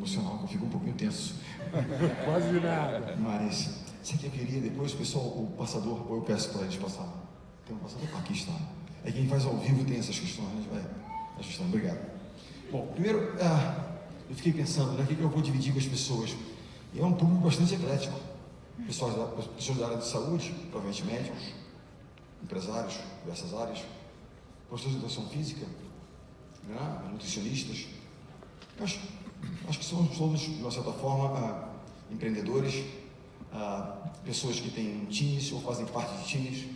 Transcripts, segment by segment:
emocional, que eu fico um pouquinho tenso. Quase nada. Mas, sabe o que eu queria? Depois, pessoal, o passador, ou eu peço para eles passar. Tem um passador? Aqui está. É quem faz ao vivo tem essas questões, a gente vai ajustando. Obrigado. Bom, primeiro, eu fiquei pensando, né, o que eu vou dividir com as pessoas. E é um público bastante eclético. Pessoas da área de saúde, provavelmente médicos, empresários, diversas áreas, professores de educação física, né, nutricionistas. Acho que somos todos, de uma certa forma, empreendedores, pessoas que têm times ou fazem parte de times.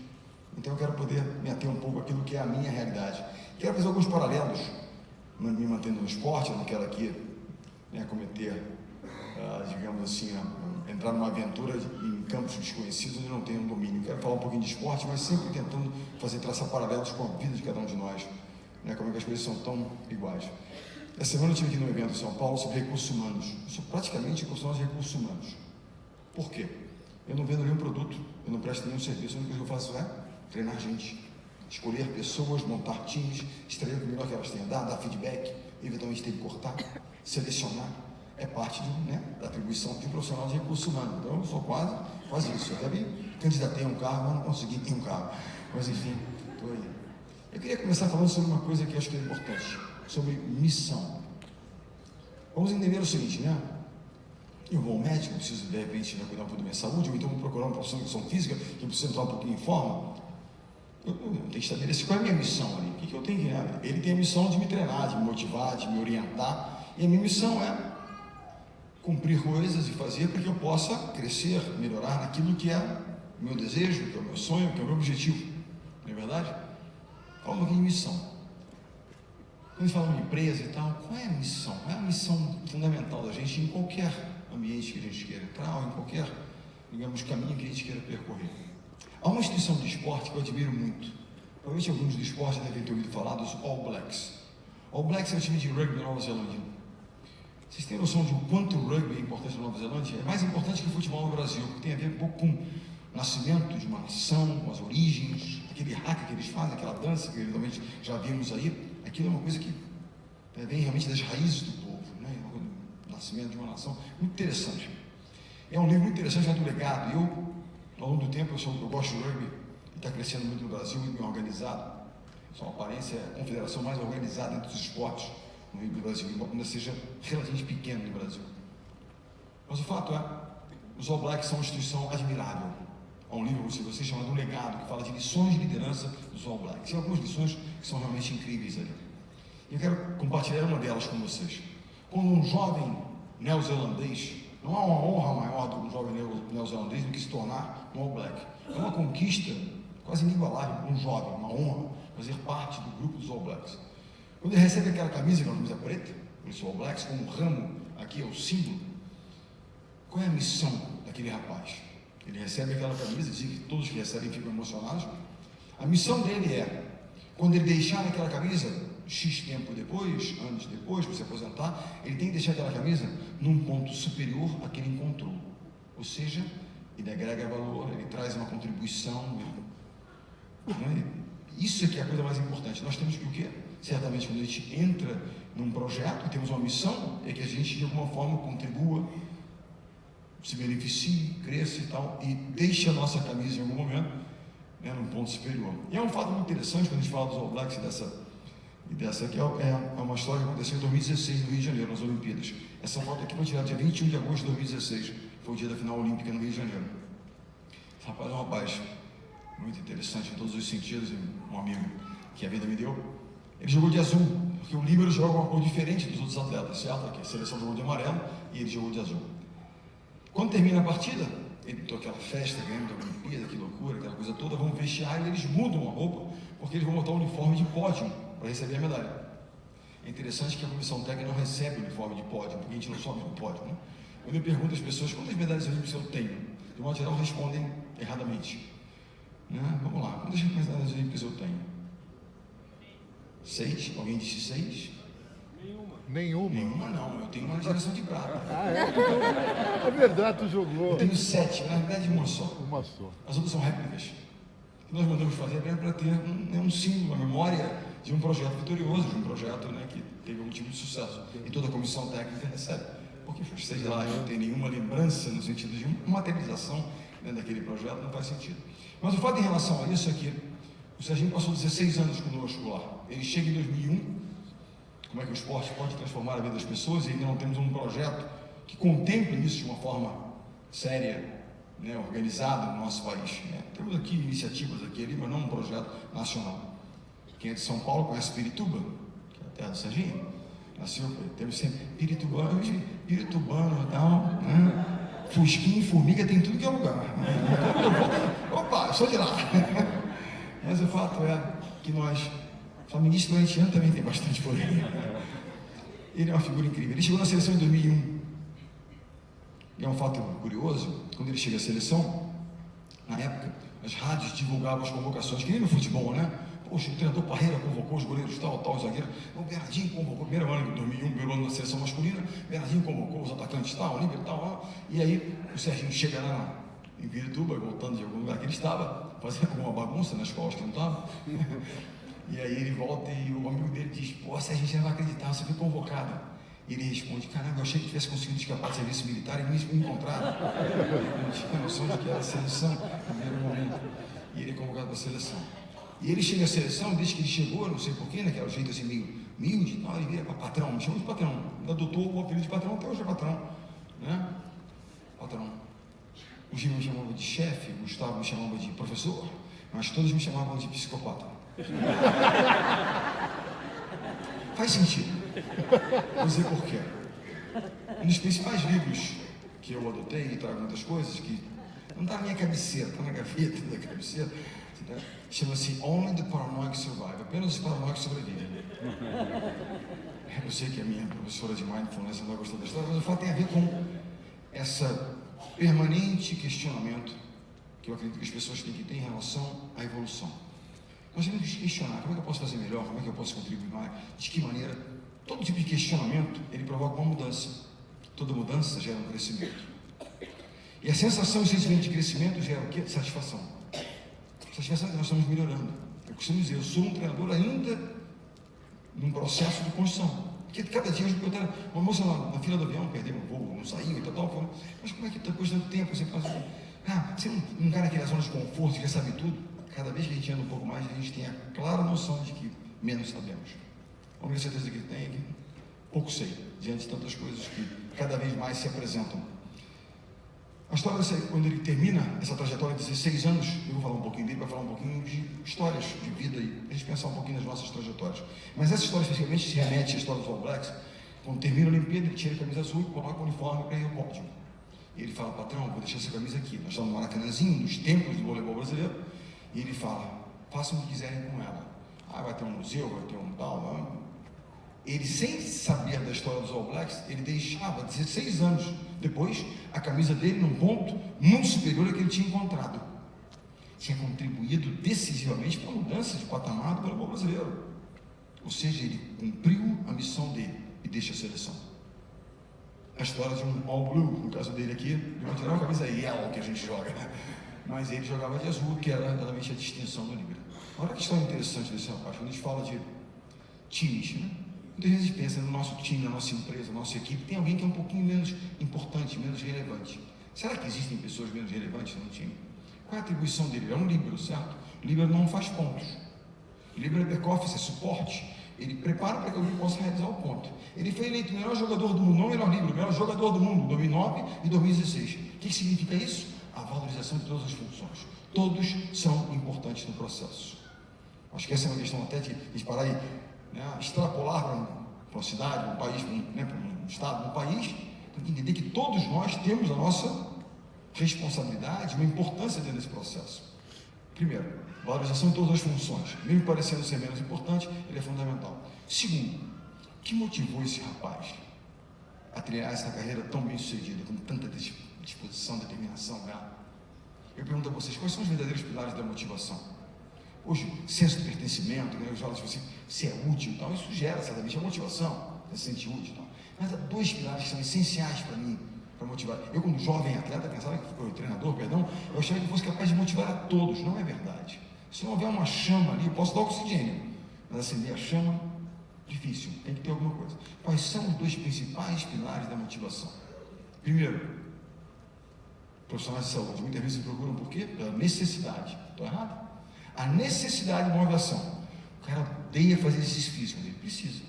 Então eu quero poder me ater um pouco àquilo que é a minha realidade. Quero fazer alguns paralelos, me mantendo no esporte. Eu não quero aqui, né, cometer, digamos assim, entrar numa aventura em campos desconhecidos onde eu não tenho um domínio. Quero falar um pouquinho de esporte, mas sempre tentando traçar paralelos com a vida de cada um de nós, né, como é que as coisas são tão iguais. Essa semana eu estive aqui no evento em São Paulo sobre recursos humanos. Eu sou praticamente profissional de recursos humanos. Por quê? Eu não vendo nenhum produto, eu não presto nenhum serviço, a única coisa que eu faço é treinar gente, escolher pessoas, montar times, extrair o melhor que elas têm a dar feedback, eventualmente tem que cortar, selecionar. É parte da atribuição de um profissional de recursos humanos. Então eu sou quase isso. Eu até me candidatei a um carro, mas não consegui ter um carro. Mas enfim, estou aí. Eu queria começar falando sobre uma coisa que eu acho que é importante, sobre missão. Vamos entender o seguinte, né? Eu vou ao médico, preciso de repente cuidar um pouco da minha saúde, ou então vou procurar um profissional de educação física, que precisa entrar um pouquinho em forma. Eu tenho que estabelecer qual é a minha missão ali. O que eu tenho que... Ele tem a missão de me treinar, de me motivar, de me orientar. E a minha missão é cumprir coisas e fazer para que eu possa crescer, melhorar naquilo que é o meu desejo, que é o meu sonho, que é o meu objetivo. Não é verdade? Qual é a minha missão? Quando a gente fala de empresa e tal, qual é a missão? Qual é a missão fundamental da gente em qualquer ambiente que a gente queira entrar, ou em qualquer, digamos, caminho que a gente queira percorrer? Há uma instituição de esporte que eu admiro muito. Provavelmente alguns do esporte devem ter ouvido falar dos All Blacks. All Blacks é um time de rugby da Nova Zelândia. Vocês têm noção de o quanto o rugby é importante na Nova Zelândia? É mais importante que o futebol no Brasil, porque tem a ver um pouco com o nascimento de uma nação, com as origens, aquele hack que eles fazem, aquela dança que eventualmente já vimos aí. Aquilo é uma coisa que vem realmente das raízes do povo, né? O nascimento de uma nação. Muito interessante. É um livro muito interessante, chamado Legado. Eu, ao longo do tempo, eu gosto de rugby e está crescendo muito no Brasil, muito bem organizado. Sua aparência é a confederação mais organizada entre os esportes no Brasil, embora ainda seja relativamente pequeno no Brasil. Mas o fato é, os All Blacks são uma instituição admirável. Há um livro, se você chamado O Legado, que fala de lições de liderança dos All Blacks. E algumas lições que são realmente incríveis ali. E eu quero compartilhar uma delas com vocês. Quando um jovem neozelandês, não há uma honra maior do jovem neozelandês do que se tornar um All Black. É uma conquista quase inigualável para um jovem, uma honra, fazer parte do grupo dos All Blacks. Quando ele recebe aquela camisa, que é uma camisa preta, os All Blacks, com um ramo aqui, é o símbolo, qual é a missão daquele rapaz? Ele recebe aquela camisa, diz que todos que recebem ficam emocionados. A missão dele é, quando ele deixar aquela camisa, X tempo depois, anos depois, para se aposentar, ele tem que deixar aquela camisa num ponto superior a que ele encontrou. Ou seja, ele agrega valor, ele traz uma contribuição. Isso é que é a coisa mais importante. Nós temos que o quê? Certamente, quando a gente entra num projeto e temos uma missão, é que a gente de alguma forma contribua, se beneficie, cresça e tal, e deixe a nossa camisa em algum momento, né, num ponto superior. E é um fato muito interessante quando a gente fala dos All Blacks e dessa aqui é uma história que aconteceu em 2016 no Rio de Janeiro, nas Olimpíadas. Essa foto aqui foi tirada dia 21 de agosto de 2016, foi o dia da final olímpica no Rio de Janeiro. Esse rapaz é um rapaz muito interessante em todos os sentidos, um amigo que a vida me deu. Ele jogou de azul, porque o líbero joga uma cor diferente dos outros atletas, certo? Aqui a seleção jogou de amarelo e ele jogou de azul. Quando termina a partida, ele toca aquela festa, ganhando a Olimpíada, que loucura, aquela coisa toda, vão vestiário e eles mudam a roupa, porque eles vão botar o uniforme de pódio para receber a medalha. É interessante que a comissão técnica não recebe o uniforme de pódio, porque a gente não sobe no pódio, né? Quando eu pergunto às pessoas quantas medalhas olímpicas eu tenho, de modo geral respondem erradamente. Né? Vamos lá, quantas medalhas olímpicas eu tenho? 6? Alguém disse 6? Nenhuma. Nenhuma não, eu tenho uma geração de prata. É verdade, tu jogou. Eu tenho 7, na verdade uma só. Uma só. As outras são réplicas. O que nós mandamos fazer é para ter um símbolo, uma memória de um projeto vitorioso, de um projeto, né, que teve algum tipo de sucesso. E toda a comissão técnica recebe porque sei lá, não tem nenhuma lembrança no sentido de uma materialização dentro daquele projeto, não faz sentido. Mas o fato em relação a isso é que o Serginho passou 16 anos conosco lá. Ele chega em 2001, como é que o esporte pode transformar a vida das pessoas, e ainda não temos um projeto que contemple isso de uma forma séria, né, organizada no nosso país. Né? Temos aqui iniciativas aqui ali, mas não um projeto nacional. Quem é de São Paulo conhece Pirituba, que é a terra do Serginho. Nasceu, temos sempre Piritubano e tal, né? Fusquinha e formiga tem tudo que é lugar. Opa, eu sou de lá. Mas o fato é que nós, flamenguista corintiano também tem bastante por aí. Ele é uma figura incrível. Ele chegou na seleção em 2001. E é um fato curioso, quando ele chega à seleção, na época, as rádios divulgavam as convocações, que nem no futebol, né? Poxa, o treinador Parreira convocou os goleiros tal, os zagueiros. O Bernardinho convocou, primeiro ano de 2001, primeiro ano da seleção masculina, Bernardinho convocou os atacantes tal, nível tal. E aí o Serginho chega lá em Pirituba, voltando de algum lugar que ele estava, fazendo alguma bagunça nas escolas que não estava. E aí ele volta e o amigo dele diz: pô, Serginho, você não vai acreditar, você foi convocado. E ele responde: caramba, eu achei que tivesse conseguido escapar do serviço militar e me encontraram. Eu não tinha noção de que era a seleção no primeiro momento. E ele é convocado para a seleção. E ele chega à seleção, desde que ele chegou, não sei porquê, né, que era o jeito assim meio humilde, não, ele vira para patrão, me chama de patrão. Ainda adotou o apelido de patrão, até hoje é patrão. Né? Patrão. O Gil me chamava de chefe, o Gustavo me chamava de professor, mas todos me chamavam de psicopata. Faz sentido. Vou dizer por quê. Um dos principais livros que eu adotei, e trago muitas coisas, que não está na minha cabeceira, está na gaveta da cabeceira, chama-se Only the Paranoid Survive. Apenas os paranoicos sobrevivem. Eu sei que a minha professora de Mindfulness não vai gostar da história, mas o fato tem a ver com essa permanente questionamento que eu acredito que as pessoas têm que ter em relação à evolução. Nós temos que questionar: como é que eu posso fazer melhor, como é que eu posso contribuir mais, de que maneira. Todo tipo de questionamento, ele provoca uma mudança. Toda mudança gera um crescimento. E a sensação e o sentimento de crescimento gera o quê? Satisfação. Satisfação é que nós estamos melhorando. Eu costumo dizer, eu sou um treinador ainda num processo de construção. Porque cada dia eu tenho uma moça na fila do avião, perdeu um voo, não saiu e tal, falando: mas como é que depois de tanto tempo você faz? Você não cai naquela zona de conforto, que já sabe tudo. Cada vez que a gente anda um pouco mais, a gente tem a clara noção de que menos sabemos. A única certeza que tem é que pouco sei, diante de tantas coisas que cada vez mais se apresentam. A história dessa, quando ele termina essa trajetória de 16 anos, eu vou falar um pouquinho dele, vai falar um pouquinho de histórias de vida e a gente pensar um pouquinho nas nossas trajetórias. Mas essa história especificamente se remete à história dos All Blacks. Quando termina a Olimpíada, ele tira a camisa azul e coloca o uniforme para ir ao pódio. E ele fala: patrão, vou deixar essa camisa aqui. Nós estamos no Maracanãzinho, nos templos do voleibol brasileiro. E ele fala: façam o que quiserem com ela. Vai ter um museu, vai ter um tal. Ele, sem saber da história dos All Blacks, ele deixava 16 anos depois a camisa dele num ponto muito superior ao que ele tinha encontrado. Tinha contribuído decisivamente para a mudança de patamar do voleibol brasileiro. Ou seja, ele cumpriu a missão dele e deixa a seleção. A história de um All Blue, no caso dele aqui, ele vai tirar uma camisa yellow que a gente joga, né? Mas ele jogava de azul, que era exatamente a distinção do livro. Olha que história interessante desse rapaz, quando a gente fala de times, né? Muitas vezes a gente pensa no nosso time, na nossa empresa, na nossa equipe, tem alguém que é um pouquinho menos importante, menos relevante. Será que existem pessoas menos relevantes no time? Qual é a atribuição dele? Ele é um líbero, certo? O líbero não faz pontos. O líbero é back-office, é suporte. Ele prepara para que alguém possa realizar o ponto. Ele foi eleito o melhor jogador do mundo, não o melhor líbero, o melhor jogador do mundo, em 2009 e 2016. O que significa isso? A valorização de todas as funções. Todos são importantes no processo. Acho que essa é uma questão até de parar e extrapolar para uma cidade, para um país, para um estado, para um país. Tem que entender que todos nós temos a nossa responsabilidade, uma importância dentro desse processo. Primeiro, valorização de todas as funções. Mesmo parecendo ser menos importante, ele é fundamental. Segundo, o que motivou esse rapaz a trilhar essa carreira tão bem sucedida, com tanta disposição, determinação, garra? Eu pergunto a vocês, quais são os verdadeiros pilares da motivação? Hoje, senso de pertencimento, né? Eu falo assim, se é útil e tal, isso gera certamente a motivação, se sente útil e tal. Mas há dois pilares que são essenciais para mim, para motivar. Eu, como jovem atleta, pensava que treinador, eu achava que fosse capaz de motivar a todos. Não é verdade. Se não houver uma chama ali, eu posso dar oxigênio, mas acender a chama difícil, tem que ter alguma coisa. Quais são os dois principais pilares da motivação? Primeiro, profissionais de saúde, muitas vezes procuram por quê? Pela necessidade. Estou errado? A necessidade move a ação. O cara odeia fazer exercício físico, mas ele precisa.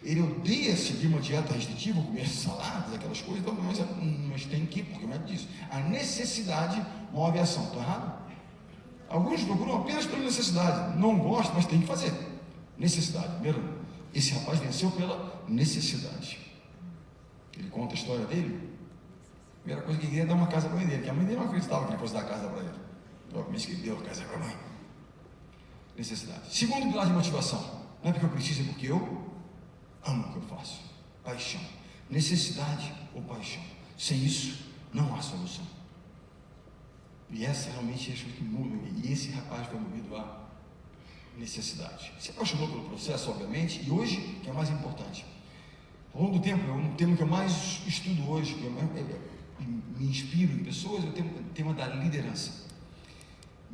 Ele odeia seguir uma dieta restritiva, comer saladas, aquelas coisas, então, mas tem que ir, porque não é disso. A necessidade move a ação. Estou errado? Alguns procuram apenas pela necessidade. Não gostam, mas tem que fazer. Necessidade. Primeiro, esse rapaz venceu pela necessidade. Ele conta a história dele. A primeira coisa que ele queria é dar uma casa para a mãe dele, que a mãe dele não acreditava que ele fosse dar a casa para ele. Logo, que ele deu a casa para a mãe. Necessidade. Segundo pilar de motivação. Não é porque eu preciso, é porque eu amo o que eu faço. Paixão. Necessidade ou paixão. Sem isso, não há solução. E essa realmente é a coisa que muda. E esse rapaz foi movido à necessidade. Se apaixonou pelo processo, obviamente, e hoje, que é mais importante, ao longo do tempo, é um tema que eu mais estudo hoje, que eu me inspiro em pessoas, é o tema da liderança.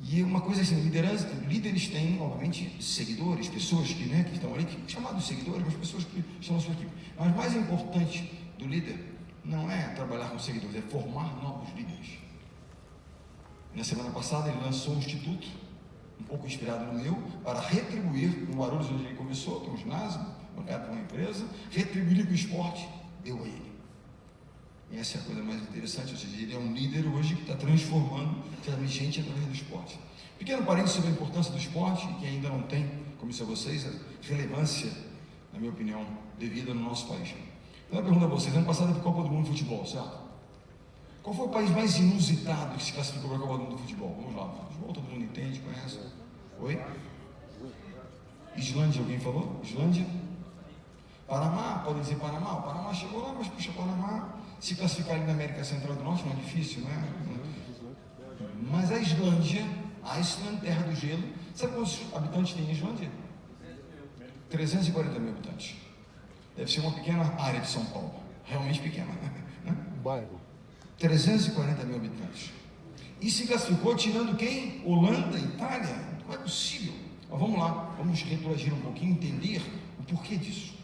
E uma coisa assim, liderança, líderes têm, obviamente, seguidores, pessoas que estão ali, chamados seguidores, mas pessoas que estão na sua equipe. Mas mais importante do líder não é trabalhar com seguidores, é formar novos líderes. Na semana passada ele lançou um instituto, um pouco inspirado no meu, para retribuir, no Guarulhos onde ele começou, que é um ginásio, uma empresa, retribuir com o esporte, deu a ele. E essa é a coisa mais interessante, ou seja, ele é um líder hoje que está transformando gente através do esporte. Pequeno parênteses sobre a importância do esporte, que ainda não tem, como disse a vocês, a relevância, na minha opinião, devida no nosso país. Então eu pergunto a vocês, ano passado teve Copa do Mundo de Futebol, certo? Qual foi o país mais inusitado que se classificou para a Copa do Mundo de Futebol? Vamos lá, futebol todo mundo entende, conhece? Oi? Islândia, alguém falou? Islândia? Panamá, podem dizer Panamá. O Panamá chegou lá, mas puxa, Panamá, se classificar ali na América Central do Norte não é difícil, né? Mas a Islândia, Iceland, terra do gelo, sabe quantos habitantes tem a Islândia? 340 mil habitantes. Deve ser uma pequena área de São Paulo, realmente pequena, né? Um bairro. 340 mil habitantes. E se classificou tirando quem? Holanda, Itália? Não é possível. Mas vamos lá, vamos retroagir um pouquinho, entender o porquê disso.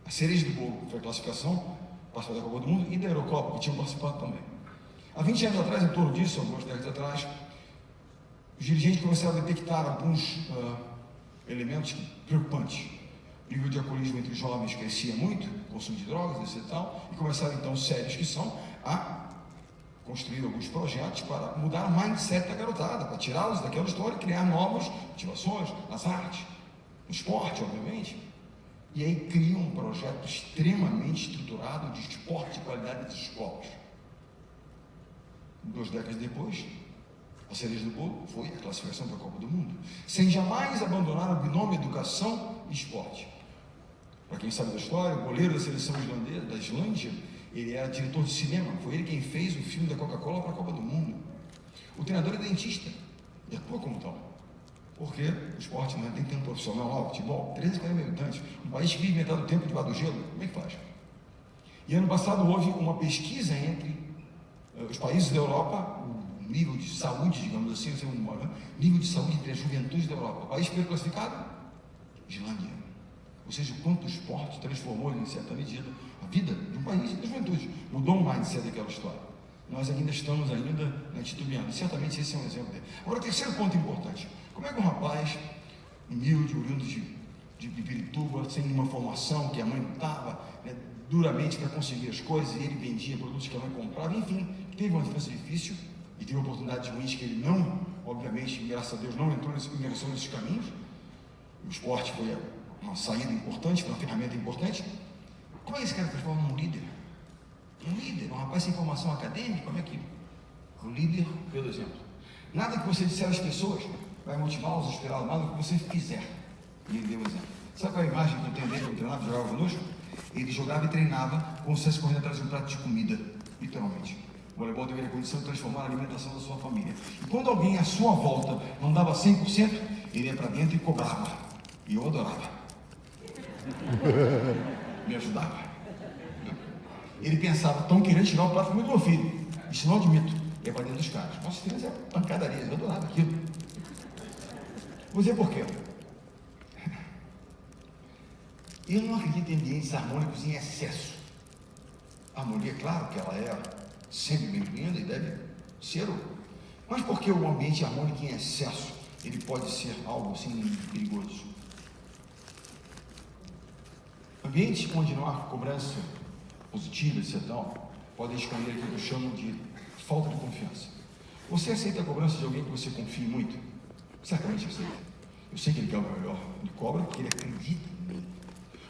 A cereja do bolo foi a classificação, participou da Copa do Mundo e da Eurocopa, que tinham participado também. Há 20 anos atrás, em torno disso, algumas décadas atrás, os dirigentes começaram a detectar alguns elementos preocupantes. O nível de alcoolismo entre os jovens crescia muito, consumo de drogas, etc. E começaram então, sérios que são, a construir alguns projetos para mudar o mindset da garotada, para tirá-los daquela história e criar novas motivações nas artes, no esporte, obviamente. E aí criam um projeto extremamente estruturado de esporte de qualidade das escolas. 2 décadas depois, a cereja do bolo foi a classificação para a Copa do Mundo, sem jamais abandonar o binômio educação e esporte. Para quem sabe da história, o goleiro da seleção islandesa, da Islândia, ele era diretor de cinema, foi ele quem fez o filme da Coca-Cola para a Copa do Mundo. O treinador é dentista e atua como tal, porque o esporte não tem tanto profissional lá, o futebol, 340 mil habitantes, um país que vive metade do tempo debaixo do gelo, como é que faz? E ano passado houve uma pesquisa entre os países da Europa, o nível de saúde, digamos assim, nível de saúde entre a juventude da Europa. O país que foi classificado? Islândia. Ou seja, o quanto o esporte transformou, em certa medida, a vida de um país e da juventude. Mudou o mindset daquela história. Nós ainda estamos titubeando. Certamente esse é um exemplo dele. Agora, o terceiro ponto importante. Como é que um rapaz humilde, oriundo de Pirituba, sem nenhuma formação, que a mãe lutava duramente para conseguir as coisas, e ele vendia produtos que a mãe comprava, enfim, teve uma infância difícil e teve oportunidades ruins que ele não, obviamente, graças a Deus, não ingressou nesses caminhos. O esporte foi uma saída importante, foi uma ferramenta importante. Como é que esse cara transforma num líder? Um líder, um rapaz sem formação acadêmica, como é que o líder, pelo exemplo, nada que você disser às pessoas vai motivá-los, inspirá-los, nada que você fizer. E ele deu um exemplo. Sabe qual é a imagem que eu tenho dele, que eu treinava, jogava conosco? Ele jogava e treinava como se estivesse correndo atrás de um prato de comida, literalmente. O voleibol deveria a condição de transformar a alimentação da sua família. E quando alguém à sua volta não dava 100%, ele ia para dentro e cobrava. E eu adorava. Me ajudava. Ele pensava, estão querendo tirar o prato do meu filho. Isso não admito. Ia para dentro dos caras. Nossa, filhos é pancadaria, eu adorava aquilo. Vou dizer por quê. Eu não acredito em ambientes harmônicos em excesso. A harmonia, claro que ela é sempre bem-vinda e deve ser, mas porque o ambiente harmônico em excesso, ele pode ser algo assim perigoso. Ambientes onde não há cobrança positiva, etc., podem esconder aquilo que eu chamo de falta de confiança. Você aceita a cobrança de alguém que você confia muito? Certamente aceita. Eu sei que ele quer o melhor. Ele cobra porque ele acredita em mim.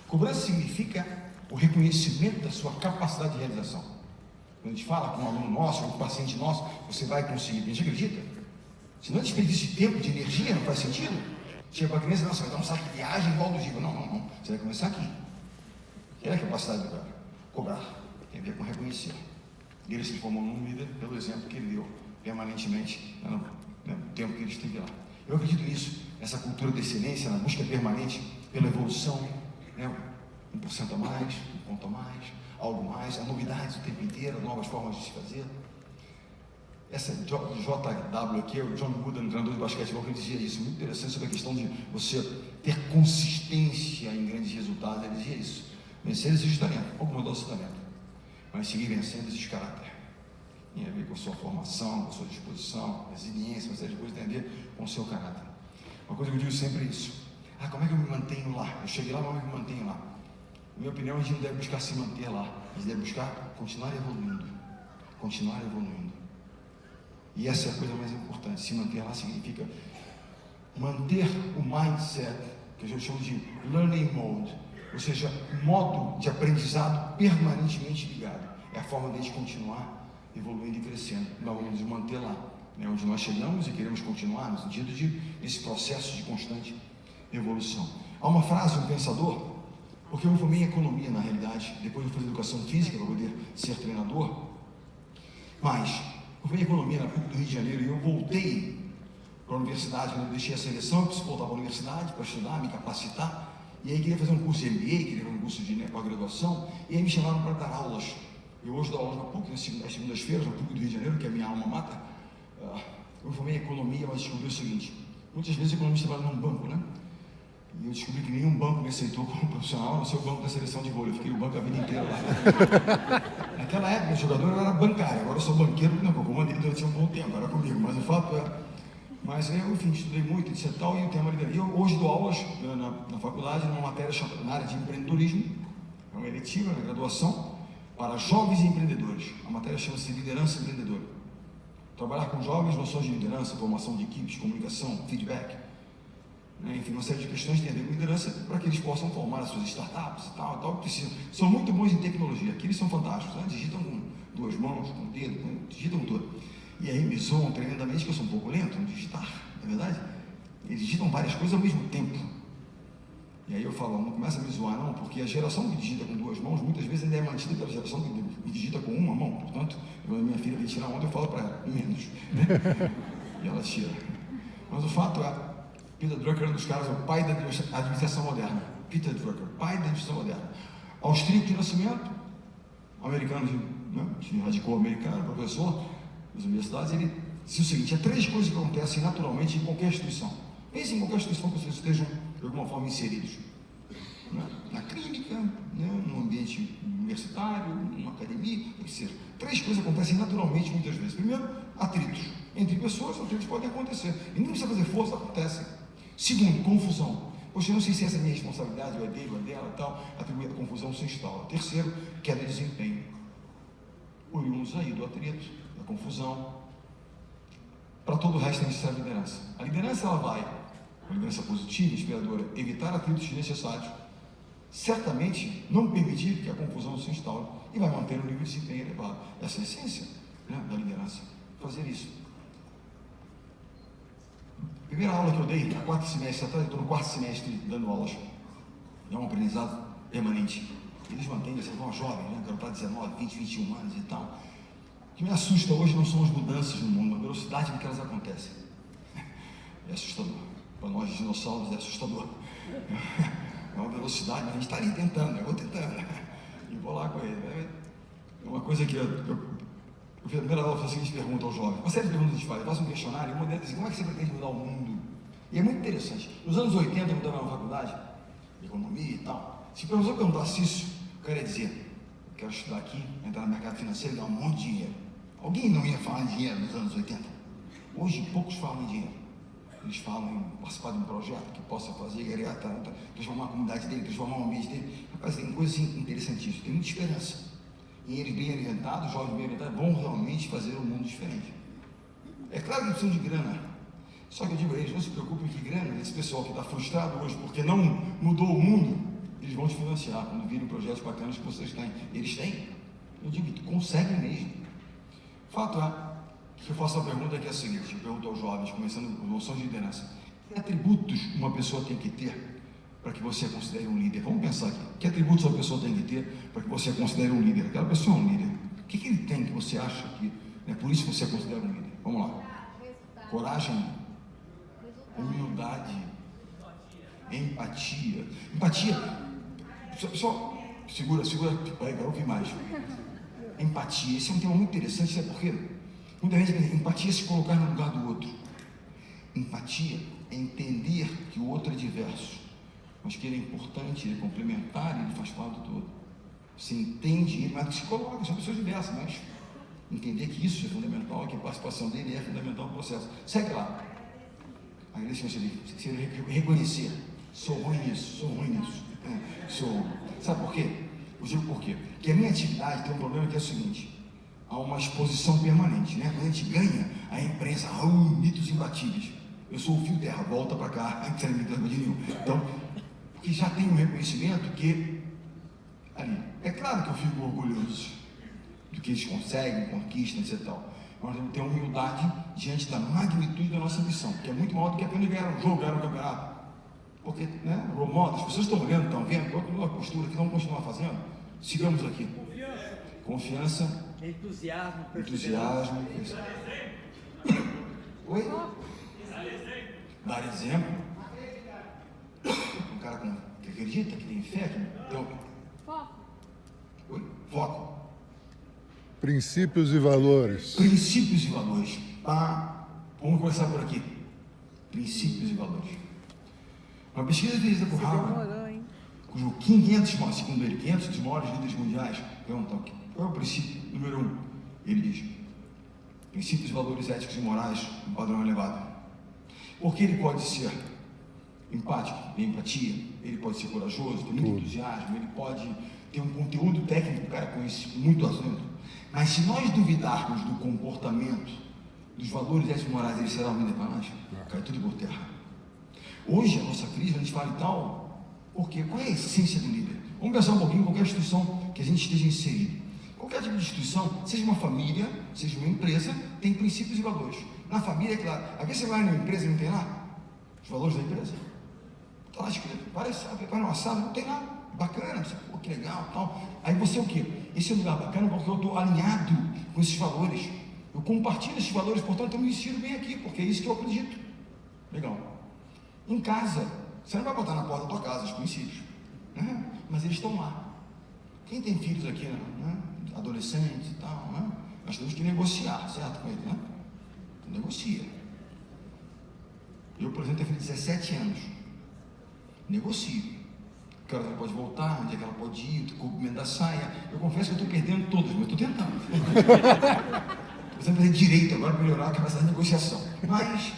Cobrança significa o reconhecimento da sua capacidade de realização. Quando a gente fala com um aluno nosso, ou um paciente nosso, você vai conseguir. A gente acredita. Se não é desperdício de tempo, de energia, não faz sentido. Chega para a criança, não, você vai dar um saco de viagem igual do Giba. Não. Você vai começar aqui. Qual é a capacidade do cara? Cobrar. Tem a ver com reconhecer. Ele se formou num líder pelo exemplo que ele deu permanentemente no tempo que ele esteve lá. Eu acredito nisso, nessa cultura de excelência, na busca permanente pela evolução, 1% a mais, 1 ponto a mais, algo mais, a novidades o tempo inteiro, novas formas de se fazer. Essa JW aqui, o John Wooden, treinador de basquetebol, que dizia isso, muito interessante sobre a questão de você ter consistência em grandes resultados. Ele dizia isso: vencer exige talento, alguma dose de talento, mas seguir vencendo exige caráter. Tem a ver com a sua formação, com a sua disposição, resiliência, uma série de coisas tem a ver com o seu caráter. Uma coisa que eu digo sempre é isso: como é que eu me mantenho lá? Eu cheguei lá, como é que eu me mantenho lá? Na minha opinião, a gente não deve buscar se manter lá, a gente deve buscar continuar evoluindo. Continuar evoluindo. E essa é a coisa mais importante. Se manter lá significa manter o mindset, que a gente chama de learning mode, ou seja, modo de aprendizado permanentemente ligado. É a forma de a gente continuar evoluindo e crescendo. Nós vamos nos manter lá, onde nós chegamos e queremos continuar, no sentido de esse processo de constante evolução. Há uma frase, um pensador, porque eu me formei em economia na realidade, depois eu fiz educação física para poder ser treinador, mas eu fui em economia na PUC do Rio de Janeiro e eu voltei para a universidade, quando eu deixei a seleção, eu preciso voltar para a universidade para estudar, me capacitar, e aí queria fazer um curso de MBA, queria fazer um curso de pós-graduação, e aí me chamaram para dar aulas. Eu hoje dou aulas na PUC, nas segundas-feiras, na PUC do Rio de Janeiro, que é a minha alma mater. Eu me formei em economia, mas descobri o seguinte: muitas vezes o economista trabalha num banco, E eu descobri que nenhum banco me aceitou como profissional, não sei o banco da seleção de vôlei. Eu fiquei no banco a vida inteira lá. Naquela época, o jogador era bancário, agora eu sou banqueiro, porque eu comandei durante um bom tempo, era comigo, mas o fato é. Mas eu, enfim, estudei muito, etc. E o tema liderança. Eu hoje dou aulas na faculdade, numa matéria na área de empreendedorismo, é uma eletiva na graduação, para jovens e empreendedores. A matéria chama-se Liderança Empreendedora. Trabalhar com jovens, noções de liderança, formação de equipes, comunicação, feedback. Enfim, uma série de questões tem a ver com liderança para que eles possam formar as suas startups e tal, precisam. São muito bons em tecnologia, aqui eles são fantásticos, digitam com 2 mãos, com o dedo, digitam com tudo. E aí me zoam tremendamente que eu sou um pouco lento no digitar, não é verdade? Eles digitam várias coisas ao mesmo tempo. E aí eu falo, não começa a me zoar não, porque a geração que digita com 2 mãos, muitas vezes ainda é mantida pela geração que digita com uma mão. Portanto, minha filha vem tirar onda, eu falo para ela, menos. E ela tira. Mas o fato é, Peter Drucker é um dos caras, o pai da administração moderna. Peter Drucker, pai da administração moderna. Austríaco de nascimento, americano, se radicou americano, professor das universidades. Ele disse o seguinte: há 3 coisas que acontecem naturalmente em qualquer instituição. Pense em qualquer instituição que vocês estejam de alguma forma inseridos. Na clínica, no ambiente universitário, numa academia, o que seja. 3 coisas acontecem naturalmente muitas vezes. Primeiro, atritos. Entre pessoas, atritos podem acontecer. E não precisa fazer força, acontecem. Segundo, confusão. Poxa, eu não sei se essa é a minha responsabilidade, ou é dele, ou é dela e tal. Atribuir a confusão se instala. Terceiro, queda de desempenho. Oriundos aí do atrito, da confusão. Para todo o resto é necessária a liderança. A liderança, ela vai, uma liderança positiva, inspiradora, evitar atritos desnecessários, certamente não permitir que a confusão se instale e vai manter um nível de desempenho elevado. Essa é a essência da liderança, fazer isso. Primeira aula que eu dei, há 4 semestres atrás, eu estou no 4º semestre dando aulas, é um aprendizado permanente. Eles mantêm, você vão jovens, garotada de 19, 20, 21 anos e tal. O que me assusta hoje não são as mudanças no mundo, a velocidade com que elas acontecem. É assustador. Para nós, dinossauros, é assustador. É uma velocidade, mas a gente está ali tentando, eu vou tentando. E vou lá com ele. É uma coisa que eu fiz a primeira aula, eu fiz a seguinte pergunta aos jovens. Uma série de perguntas a gente faz. Eu faço um questionário e uma delas diz: como é que você pretende mudar o mundo? E é muito interessante. Nos anos 80, eu estava na faculdade, de economia e tal, Se o professor perguntasse isso, o cara ia dizer: eu quero estudar aqui, entrar no mercado financeiro e ganhar um monte de dinheiro. Alguém não ia falar em dinheiro nos anos 80? Hoje, poucos falam em dinheiro. Eles falam em participar de um projeto que possa fazer, transformar a comunidade dele, transformar o ambiente dele. Rapaz, tem coisas interessantíssimas, tem muita esperança. E eles bem orientados, jovens bem orientados, vão realmente fazer um mundo diferente. É claro que precisam de grana. Só que eu digo a eles, não se preocupem que grana, esse pessoal que está frustrado hoje porque não mudou o mundo, eles vão te financiar quando virem projetos bacanas que vocês têm. Eles têm? Eu digo, conseguem mesmo. Fato é que eu faço uma pergunta que é a seguinte, eu pergunto aos jovens, começando com noções de liderança. Que atributos uma pessoa tem que ter para que você a considere um líder? Vamos pensar aqui. Que atributos uma pessoa tem que ter para que você a considere um líder? Aquela pessoa é um líder. O que ele tem que você acha que é por isso que você a considera um líder? Vamos lá. Coragem, humildade, empatia. Empatia. Só segura, vai, quero ouvir mais. Empatia, esse é um tema muito interessante, sabe por quê? Muita gente pensa, empatia é se colocar no lugar do outro. Empatia é entender que o outro é diverso, mas que ele é importante, ele é complementar, ele faz parte do todo. Você entende ele, mas se coloca, são pessoas diversas, mas entender que isso é fundamental, que a participação dele é fundamental no processo. Segue lá. Aí deixa eu reconhecer, sou ruim nisso. Sabe por quê? Eu digo por quê? Porque a minha atividade tem um problema que é o seguinte: há uma exposição permanente, né? Quando a gente ganha, a imprensa, mitos imbatíveis. Eu sou o fio terra, volta para cá, não quero me dar de nenhum. Então, porque já tem um reconhecimento que, ali, é claro que eu fico orgulhoso do que eles conseguem, conquistam, etc. Mas eu tenho humildade diante da magnitude da nossa missão, que é muito maior do que apenas ganhar um jogo, ganhar um campeonato. Porque, né, Romualdo, as pessoas estão olhando, estão vendo, qual a postura que vamos continuar fazendo? Sigamos aqui. Confiança. Entusiasmo. Oi? Dar exemplo. Um cara que acredita, que tem fé, que tem... Foco. Oi? Foco. Princípios e valores. Princípios e valores. Vamos começar por aqui. Princípios e valores. Uma pesquisa feita por Harvard, cujo 500, segundo ele, 500 dos maiores líderes mundiais perguntam qual é o princípio número 1. Ele diz: princípios, valores éticos e morais, um padrão elevado. Porque ele pode ser empático, tem empatia, ele pode ser corajoso, tem muito entusiasmo, ele pode ter um conteúdo técnico, cara, conhece muito assunto. Mas se nós duvidarmos do comportamento, dos valores éticos e morais, ele será um líder para nós? Cai tudo por terra. Hoje, a nossa crise, a gente fala e tal, porque qual é a essência do líder? Vamos pensar um pouquinho em qualquer instituição que a gente esteja inserido. Qualquer tipo de instituição, seja uma família, seja uma empresa, tem princípios e valores. Na família, é claro. Às vezes você vai numa empresa e não tem lá os valores da empresa. Está lá escrito, parece, prepara uma sala, não tem nada. Bacana, você, pô, que legal, tal. Aí você o quê? Esse é um lugar bacana porque eu estou alinhado com esses valores. Eu compartilho esses valores, portanto eu me insiro bem aqui, porque é isso que eu acredito. Legal. Em casa, você não vai botar na porta da tua casa os princípios, né? Mas eles estão lá. Quem tem filhos aqui, né? Adolescentes e tal, né? Nós temos que negociar, certo, com ele, né? Negocia. Eu, por exemplo, tenho filho de 17 anos. Negocio. Que hora ela pode voltar, onde é que ela pode ir, o comprimento da saia. Eu confesso que eu estou perdendo todas, mas estou tentando. Estou fazer direito agora para melhorar a capacidade de negociação. Mas,